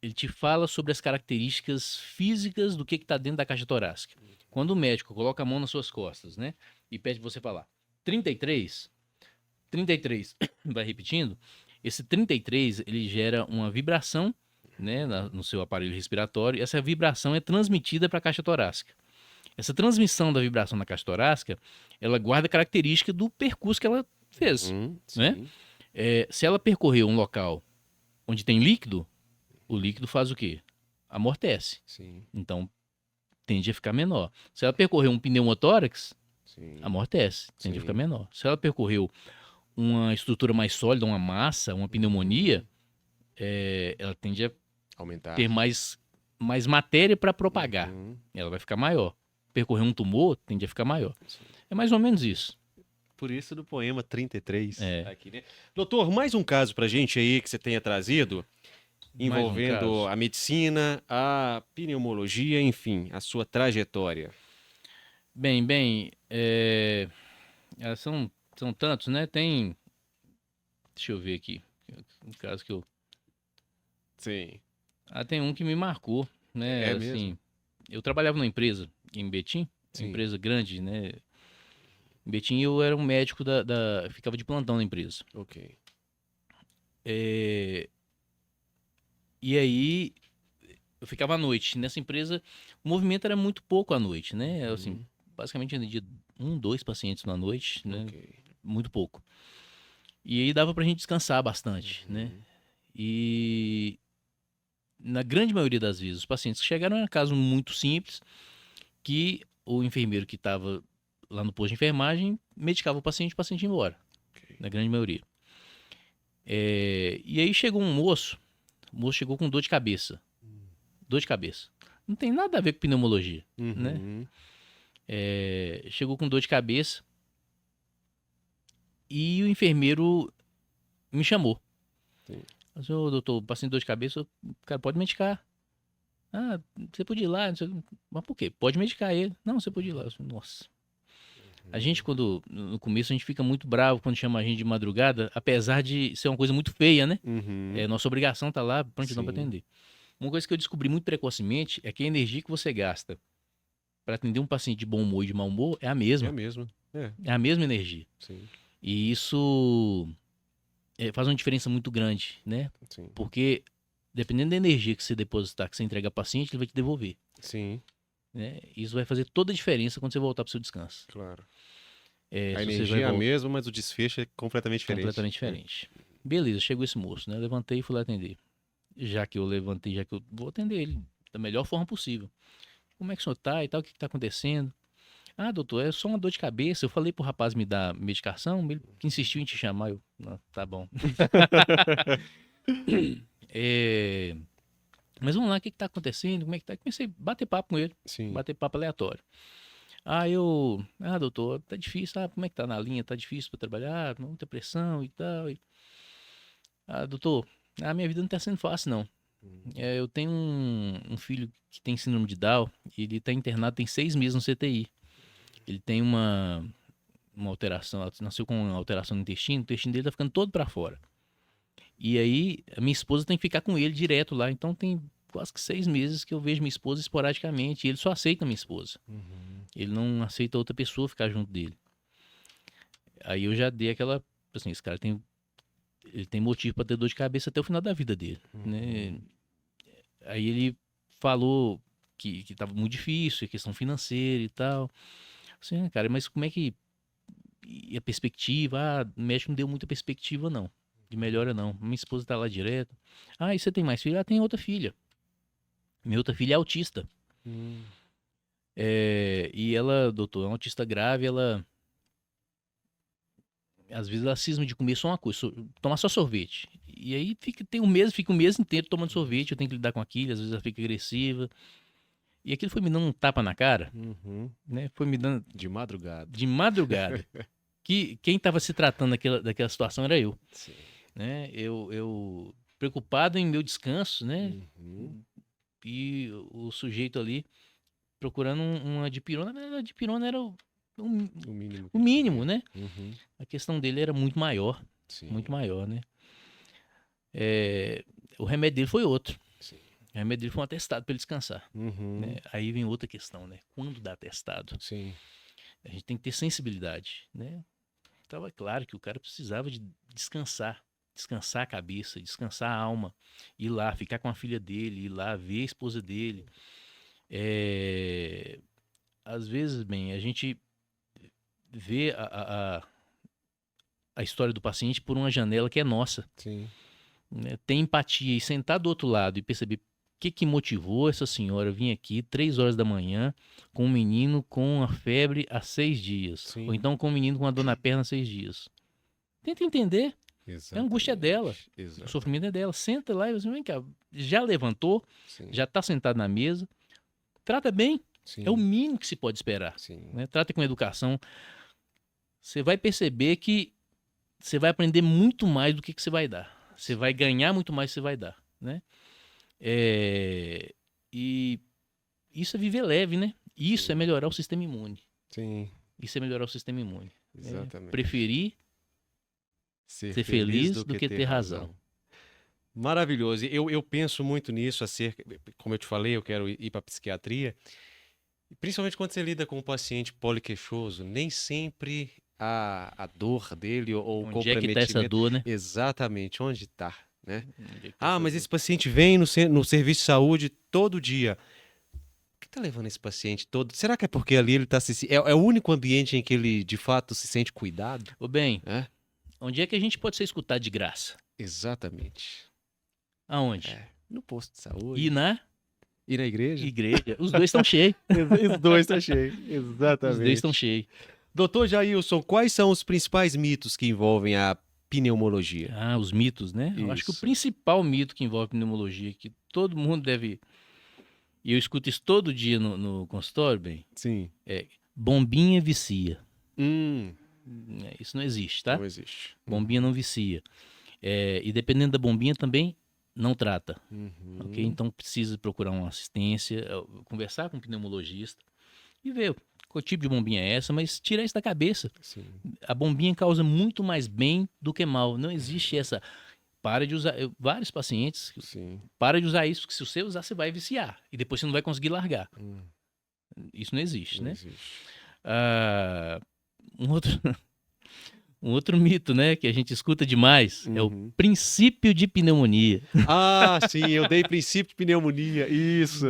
ele te fala sobre as características físicas do que está dentro da caixa torácica. Quando o médico coloca a mão nas suas costas, né? E pede você falar 33, 33, vai repetindo, esse 33 ele gera uma vibração, né, no seu aparelho respiratório, e essa vibração é transmitida para a caixa torácica. Essa transmissão da vibração na caixa torácica, ela guarda característica do percurso que ela fez, né? Sim. Se ela percorreu um local onde tem líquido, o líquido faz o quê? Amortece. Sim. Então, tende a ficar menor. Se ela percorreu um pneumotórax, Sim. amortece, tende Sim. a ficar menor. Se ela percorreu uma estrutura mais sólida, uma massa, uma pneumonia, ela tende a Aumentar. ter mais matéria para propagar. Uhum. Ela vai ficar maior. Percorrer um tumor, tende a ficar maior. Sim. É mais ou menos isso. Por isso do poema 33. É. Aqui, né? Doutor, mais um caso pra gente aí que você tenha trazido, envolvendo caso. a medicina, a pneumologia, enfim, a sua trajetória. Bem, são tantos, né? Deixa eu ver aqui. Um caso que eu... Sim. tem um que me marcou, né? É assim, mesmo? eu trabalhava numa empresa em Betim, Sim. uma empresa grande, né? Em Betim eu era um médico ficava de plantão na empresa. Ok. E aí eu ficava à noite. Nessa empresa, o movimento era muito pouco à noite, né? Assim, basicamente atendia 2 pacientes na noite, né? Ok. Muito pouco. E aí dava pra gente descansar bastante, né? E na grande maioria das vezes, os pacientes que chegaram era caso muito simples, que o enfermeiro que estava lá no posto de enfermagem medicava o paciente ia embora. Ok. Na grande maioria. E aí chegou um moço, o moço chegou com dor de cabeça. Dor de cabeça. Não tem nada a ver com pneumologia, né? Uhum. Chegou com dor de cabeça e o enfermeiro me chamou. Sim. Assim, ô, doutor, paciente de dor de cabeça, o cara pode medicar. Ah, você pode ir lá, não sei... Mas por quê? Pode medicar ele. Não, você pode ir lá. Eu falei, nossa. A gente, quando, no começo, a gente fica muito bravo quando chama a gente de madrugada, apesar de ser uma coisa muito feia, né? Uhum. Nossa obrigação tá lá, prontidão Sim. pra atender. Uma coisa que eu descobri muito precocemente é que a energia que você gasta para atender um paciente de bom humor e de mau humor é a É mesma. mesmo. É. É a mesma energia. Sim. E isso faz uma diferença muito grande, né? Sim. Porque dependendo da energia que você depositar, que você entrega ao paciente, ele vai te devolver. Sim. Né? Isso vai fazer toda a diferença quando você voltar para o seu descanso. Claro. Se A você energia vai é a voltar mesma, mas o desfecho é completamente diferente. completamente diferente. Beleza, chegou esse moço, né? Eu levantei e fui lá atender. Já que eu vou atender ele da melhor forma possível. Como é que o senhor tá e tal? O que tá acontecendo? Ah, doutor, é só uma dor de cabeça. Eu falei pro rapaz me dar medicação, ele insistiu em te chamar. Tá bom. Mas vamos lá, o que tá acontecendo? Como é que tá? Comecei a bater papo com ele, Sim. bater papo aleatório. Doutor, tá difícil, sabe? Como é que tá na linha? Tá difícil pra trabalhar, muita pressão e tal. Doutor, a minha vida não tá sendo fácil, não. Eu tenho um filho que tem síndrome de Down, e ele tá internado tem 6 meses no CTI. Ele tem uma alteração, nasceu com uma alteração no intestino, o intestino dele tá ficando todo pra fora. E aí, a minha esposa tem que ficar com ele direto lá, então tem quase que 6 meses que eu vejo minha esposa esporadicamente, e ele só aceita minha esposa. Ele não aceita outra pessoa ficar junto dele. Aí eu já dei aquela, assim, esse cara ele tem motivo pra ter dor de cabeça até o final da vida dele, né? Aí ele falou que tava muito difícil, questão financeira e tal. Assim, cara, mas como é que... E a perspectiva? O médico não deu muita perspectiva, não. De melhora, não. Minha esposa tá lá direto. E você tem mais filha? Tem outra filha. Minha outra filha é autista. E ela, doutor, é uma autista grave, ela... Às vezes ela cisma de comer só uma coisa, tomar só sorvete. E aí fica o mês inteiro tomando sorvete, eu tenho que lidar com aquilo, às vezes ela fica agressiva. E aquilo foi me dando um tapa na cara, né? Foi me dando... De madrugada. De madrugada. Que quem estava se tratando daquela situação era eu. Sim. Né? Eu preocupado em meu descanso, né? E o sujeito ali procurando uma dipirona. Na verdade, a dipirona era o mínimo, né? A questão dele era muito maior. Sim. Muito maior, né? O remédio dele foi outro. Sim. O remédio dele foi um atestado para ele descansar. Uhum. Né? Aí vem outra questão, né? Quando dá atestado? Sim. A gente tem que ter sensibilidade, né? Estava claro que o cara precisava de descansar a cabeça, descansar a alma, ir lá, ficar com a filha dele, ir lá ver a esposa dele. Às vezes, bem, a gente vê a história do paciente por uma janela que é nossa. Sim. Né? Ter empatia e sentar do outro lado e perceber o que motivou essa senhora a vir aqui 3 horas da manhã com um menino com a febre há 6 dias. Sim. Ou então com um menino com a dor na perna há 6 dias. Tenta entender. Exatamente. A angústia é dela. Exatamente. O sofrimento é dela. Senta lá e você vem cá. Já levantou, Sim. já está sentado na mesa. Trata bem. Sim. É o mínimo que se pode esperar. Sim. Né? Trata com educação. Você vai perceber que você vai aprender muito mais do que você vai dar. Você vai ganhar muito mais do que você vai dar. Né? E isso é viver leve, né? Isso é melhorar o sistema imune. Sim. Isso é melhorar o sistema imune. Exatamente. Preferir ser feliz do que ter razão. Maravilhoso. Eu penso muito nisso acerca, como eu te falei, eu quero ir para a psiquiatria. Principalmente quando você lida com um paciente poliqueixoso, nem sempre a dor dele ou o Onde é que está essa dor, né? Exatamente, onde está, né? Onde é que tá essa Mas dor? esse paciente vem no serviço de saúde todo dia. O que está levando esse paciente todo? Será que é porque ali ele está é o único ambiente em que ele de fato se sente cuidado? Ô, bem, É? onde é que a gente pode ser escutado de graça? Exatamente. Aonde? No posto de saúde. E na E na igreja? igreja. Os dois estão cheios. Os dois estão cheios. Os Exatamente. dois estão cheios. Doutor Jailson, quais são os principais mitos que envolvem a pneumologia? Ah, os mitos, né? Eu acho que o Isso. principal mito que envolve pneumologia, que todo mundo deve... E eu escuto isso todo dia no consultório, bem, Sim. bombinha vicia. Hum, Isso não existe, tá? não existe. Bombinha não vicia. E dependendo da bombinha também não trata. Uhum. Ok? Então precisa procurar uma assistência, conversar com um pneumologista e ver qual tipo de bombinha é essa, mas tirar isso da cabeça. Sim. A bombinha causa muito mais bem do que mal. Não existe essa. Para de usar. Vários pacientes, Sim. para de usar isso, porque se você usar, você vai viciar. E depois você não vai conseguir largar. Hum, Isso não existe, não né? existe. Um outro, um outro mito, né, que a gente escuta demais é o Uhum. princípio de pneumonia. Ah, sim, eu dei princípio de pneumonia. Isso.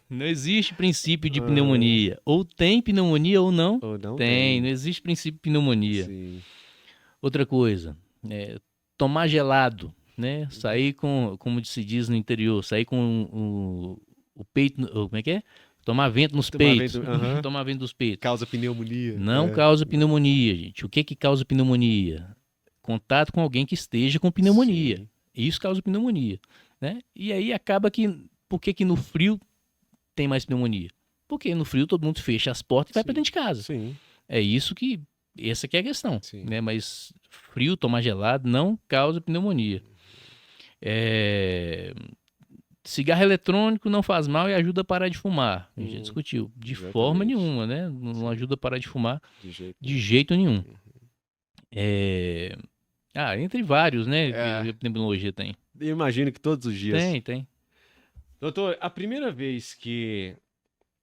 Não existe princípio de pneumonia. Ou tem pneumonia ou não. Ou não Tem, não existe princípio de pneumonia. Sim. Outra coisa, tomar gelado, né? Sair com, como se diz no interior, sair com o peito, como é que é? Tomar vento nos Tomar peitos. vento, aham. Tomar vento nos peitos. Causa pneumonia. Não causa pneumonia, gente. O que causa pneumonia? Contato com alguém que esteja com pneumonia. Sim. Isso causa pneumonia, né? E aí acaba que, por que no frio tem mais pneumonia? Porque no frio todo mundo fecha as portas e vai para Sim. dentro de casa. Sim. É isso que, essa que é a questão, Sim. né? Mas frio, tomar gelado não causa pneumonia. Cigarro eletrônico não faz mal e ajuda a parar de fumar. A gente já discutiu. De exatamente. forma nenhuma, né? Não ajuda a parar de fumar De jeito de jeito nenhum. nenhum. Entre vários, né? É. Que a pneumologia tem. Eu imagino que todos os dias. Tem. Doutor, a primeira vez que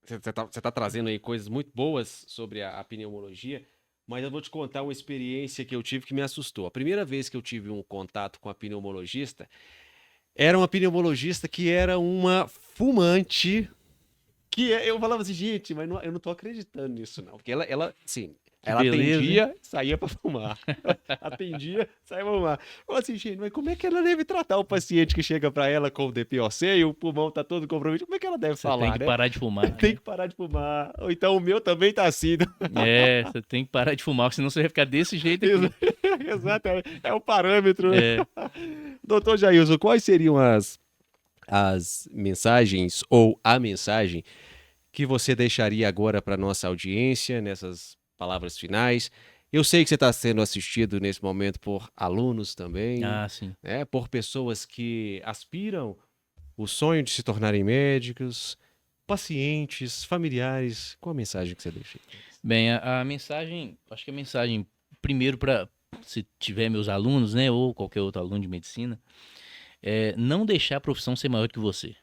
você tá trazendo aí coisas muito boas sobre a pneumologia, mas eu vou te contar uma experiência que eu tive que me assustou. A primeira vez que eu tive um contato com a pneumologista, era uma pneumologista que era uma fumante, eu falava assim, gente, mas eu não tô acreditando nisso não, porque ela sim, ela beleza, atendia, saía pra fumar. Atendia, saía pra fumar. Eu falei assim, gente, mas como é que ela deve tratar o paciente que chega pra ela com o DPOC e o pulmão tá todo comprometido? Como é que ela deve Você falar, tem que né? parar de fumar. Tem que parar de fumar. Ou então o meu também tá assim. Você tem que parar de fumar, senão você vai ficar desse jeito aqui. Exatamente. É o parâmetro. É. Doutor Jailson, quais seriam as mensagens ou a mensagem que você deixaria agora para nossa audiência nessas palavras finais? Eu sei que você está sendo assistido nesse momento por alunos também, Sim. né? Por pessoas que aspiram o sonho de se tornarem médicos, pacientes, familiares. Qual a mensagem que você deixa? Bem, a mensagem, acho que a mensagem, primeiro para, se tiver meus alunos, né, ou qualquer outro aluno de medicina, não deixar a profissão ser maior que você.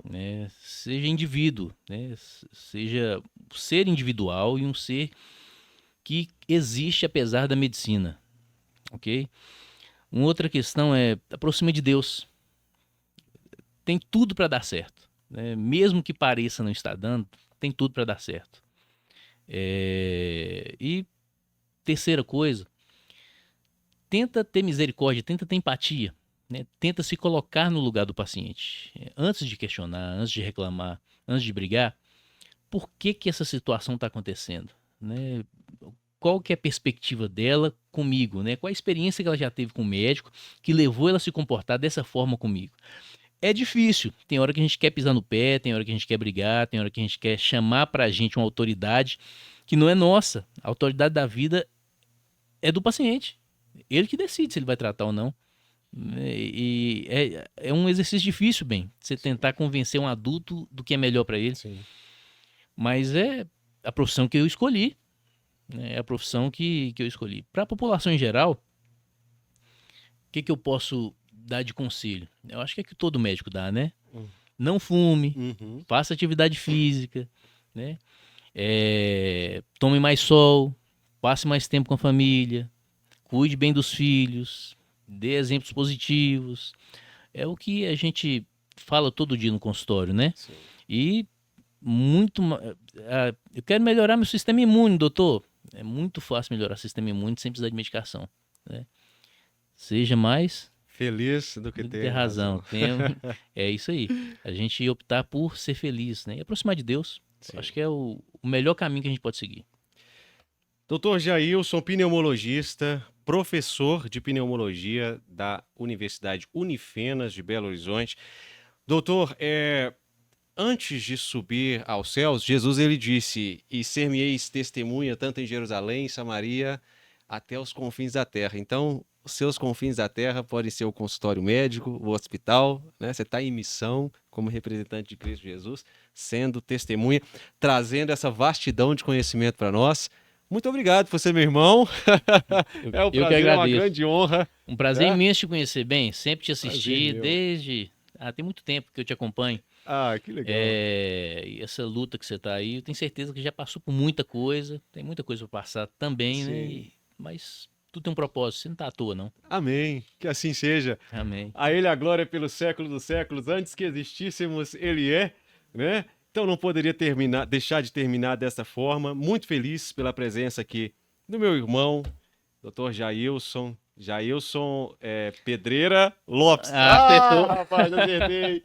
né? Seja indivíduo, né? Seja o ser individual e um ser que existe apesar da medicina, ok? Uma outra questão é aproxima de Deus. Tem tudo para dar certo, né? Mesmo que pareça não estar dando, tem tudo para dar certo. E terceira coisa, tenta ter misericórdia, tenta ter empatia, né? Tenta se colocar no lugar do paciente. Antes de questionar, antes de reclamar, antes de brigar, por que que essa situação está acontecendo, né? Qual que é a perspectiva dela comigo, né? Qual a experiência que ela já teve com o médico que levou ela a se comportar dessa forma comigo? É difícil. Tem hora que a gente quer pisar no pé, tem hora que a gente quer brigar, tem hora que a gente quer chamar pra gente uma autoridade que não é nossa. A autoridade da vida é do paciente. Ele que decide se ele vai tratar ou não. E é um exercício difícil, bem, você tentar convencer um adulto do que é melhor para ele. Sim. Mas é a profissão que eu escolhi, né? É a profissão que eu escolhi. Para a população em geral, o que eu posso dar de conselho? Eu acho que é que todo médico dá, né? Hum. Não fume, Uhum. faça atividade física, né? Tome mais sol, passe mais tempo com a família, cuide bem dos filhos, dê exemplos positivos. É o que a gente fala todo dia no consultório, né? Sim. E eu quero melhorar meu sistema imune, doutor. É muito fácil melhorar o sistema imune sem precisar de medicação, né? Seja mais Feliz do que do que ter ter razão. razão. É isso aí. A gente optar por ser feliz, né? E aproximar de Deus. Sim. Acho que é o melhor caminho que a gente pode seguir. Doutor Jailson, pneumologista, professor de pneumologia da Universidade Unifenas de Belo Horizonte. Doutor, antes de subir aos céus, Jesus ele disse: "E ser-me-eis testemunha tanto em Jerusalém, Samaria, até os confins da terra." Então, os seus confins da terra podem ser o consultório médico, o hospital, né? Você está em missão como representante de Cristo Jesus, sendo testemunha, trazendo essa vastidão de conhecimento para nós. Muito obrigado por ser meu irmão. É um Eu que prazer, é uma agradeço. grande honra. Um prazer Tá? imenso te conhecer bem. Sempre te Prazer assisti meu. desde. Tem muito tempo que eu te acompanho. Ah, que legal. E essa luta que você está aí, eu tenho certeza que já passou por muita coisa. Tem muita coisa para passar também, né? Sim. Mas tudo tem um propósito. Você não está à toa, não. Amém. Que assim seja. Amém. A ele a glória pelos séculos dos séculos. Antes que existíssemos, ele é, né? Então não poderia deixar de terminar dessa forma. Muito feliz pela presença aqui do meu irmão, Dr. Jailson. Jailson Pedreira Lopes. Acertou. Rapaz, acertei.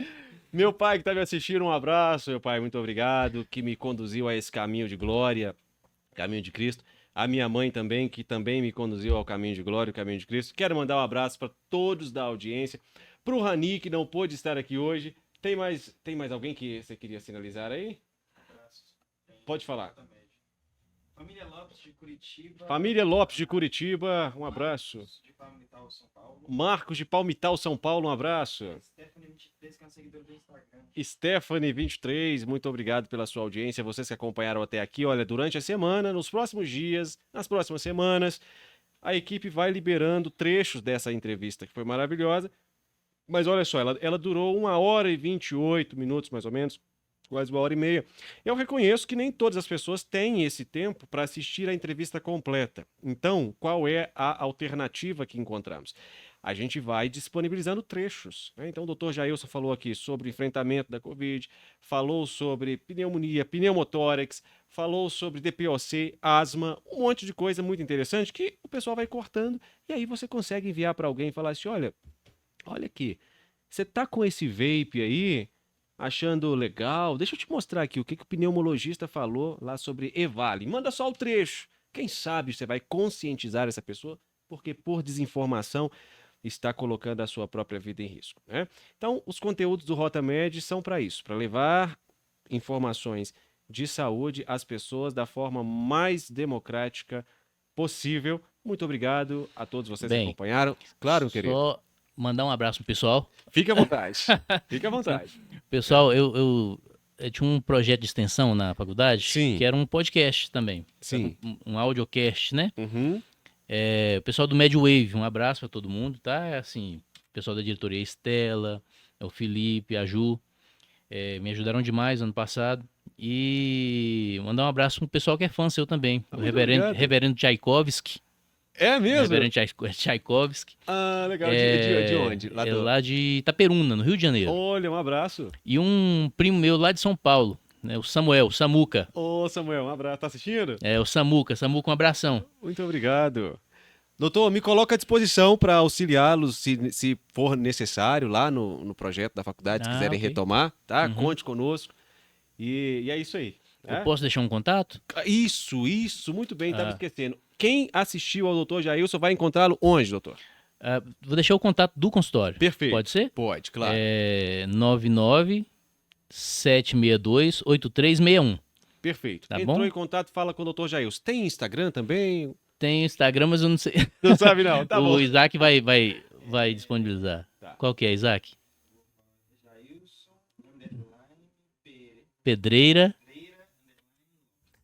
Meu pai que está me assistindo, um abraço, meu pai, muito obrigado, que me conduziu a esse caminho de glória, caminho de Cristo. A minha mãe também, que também me conduziu ao caminho de glória, o caminho de Cristo. Quero mandar um abraço para todos da audiência. Para o Rani, que não pôde estar aqui hoje. Tem mais alguém que você queria sinalizar aí? Pode falar. Família Lopes de Curitiba. Família Lopes de Curitiba, um abraço. Marcos de Palmital, São Paulo. Marcos de Palmital, São Paulo, um abraço. Stephanie 23, que é uma seguidora do Instagram. Stephanie 23, muito obrigado pela sua audiência. Vocês que acompanharam até aqui, olha, durante a semana, nos próximos dias, nas próximas semanas, a equipe vai liberando trechos dessa entrevista que foi maravilhosa. Mas olha só, ela durou 1h28 mais ou menos, quase 1h30. Eu reconheço que nem todas as pessoas têm esse tempo para assistir a entrevista completa. Então, qual é a alternativa que encontramos? A gente vai disponibilizando trechos, né? Então, o doutor Jailson falou aqui sobre o enfrentamento da Covid, falou sobre pneumonia, pneumotórax, falou sobre DPOC, asma, um monte de coisa muito interessante que o pessoal vai cortando e aí você consegue enviar para alguém e falar assim, olha aqui, você tá com esse vape aí, achando legal? Deixa eu te mostrar aqui o que o pneumologista falou lá sobre Evale. Manda só o trecho. Quem sabe você vai conscientizar essa pessoa, porque por desinformação está colocando a sua própria vida em risco, né? Então, os conteúdos do Rota Med são para isso, para levar informações de saúde às pessoas da forma mais democrática possível. Muito obrigado a todos vocês que Bem, acompanharam. Claro, querido. Só mandar um abraço pro pessoal. Fique à vontade. Fique à vontade. Pessoal, eu tinha um projeto de extensão na faculdade, Sim. que era um podcast também. Sim. Um audiocast, né? Uhum. O pessoal do MedWave, um abraço para todo mundo, tá? Assim, o pessoal da diretoria Estela, o Felipe, a Ju. Me ajudaram demais ano passado. E mandar um abraço pro pessoal que é fã seu também. O Muito obrigado. reverendo Tchaikovsky. É mesmo? Reverendo Tchaikovsky. Ah, legal. De onde? É lá de Itaperuna, no Rio de Janeiro. Olha, um abraço. E um primo meu lá de São Paulo, né? O Samuel, o Samuca. Ô, Samuel, um abraço. Tá assistindo? O Samuca, um abração. Muito obrigado. Doutor, me coloca à disposição para auxiliá-los se for necessário lá no projeto da faculdade, se quiserem ok. retomar, tá? Uhum. Conte conosco. E é isso aí. Eu posso deixar um contato? Isso, muito bem, estava esquecendo. Quem assistiu ao doutor Jailson vai encontrá-lo onde, doutor? Vou deixar o contato do consultório. Perfeito. Pode ser? Pode, claro. 99-762-8361. Perfeito. Tá Entrou bom? em contato, fala com o doutor Jailson. Tem Instagram também? Tem Instagram, mas eu não sei. Não sabe não, tá O bom. Isaac vai disponibilizar. Tá. Qual que é, Isaac? Jailson, underline, Pedreira.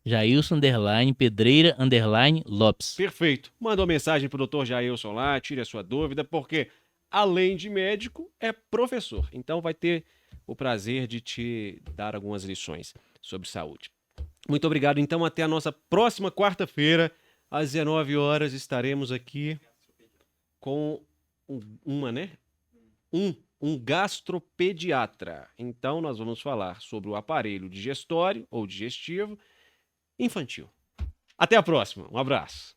Jailson, underline, Pedreira, underline, Lopes. Perfeito. Manda uma mensagem pro doutor Jailson lá, tire a sua dúvida, porque além de médico, é professor. Então vai ter o prazer de te dar algumas lições sobre saúde. Muito obrigado. Então, até a nossa próxima quarta-feira, às 19 horas, estaremos aqui com um gastropediatra. Então, nós vamos falar sobre o aparelho digestório ou digestivo infantil. Até a próxima. Um abraço.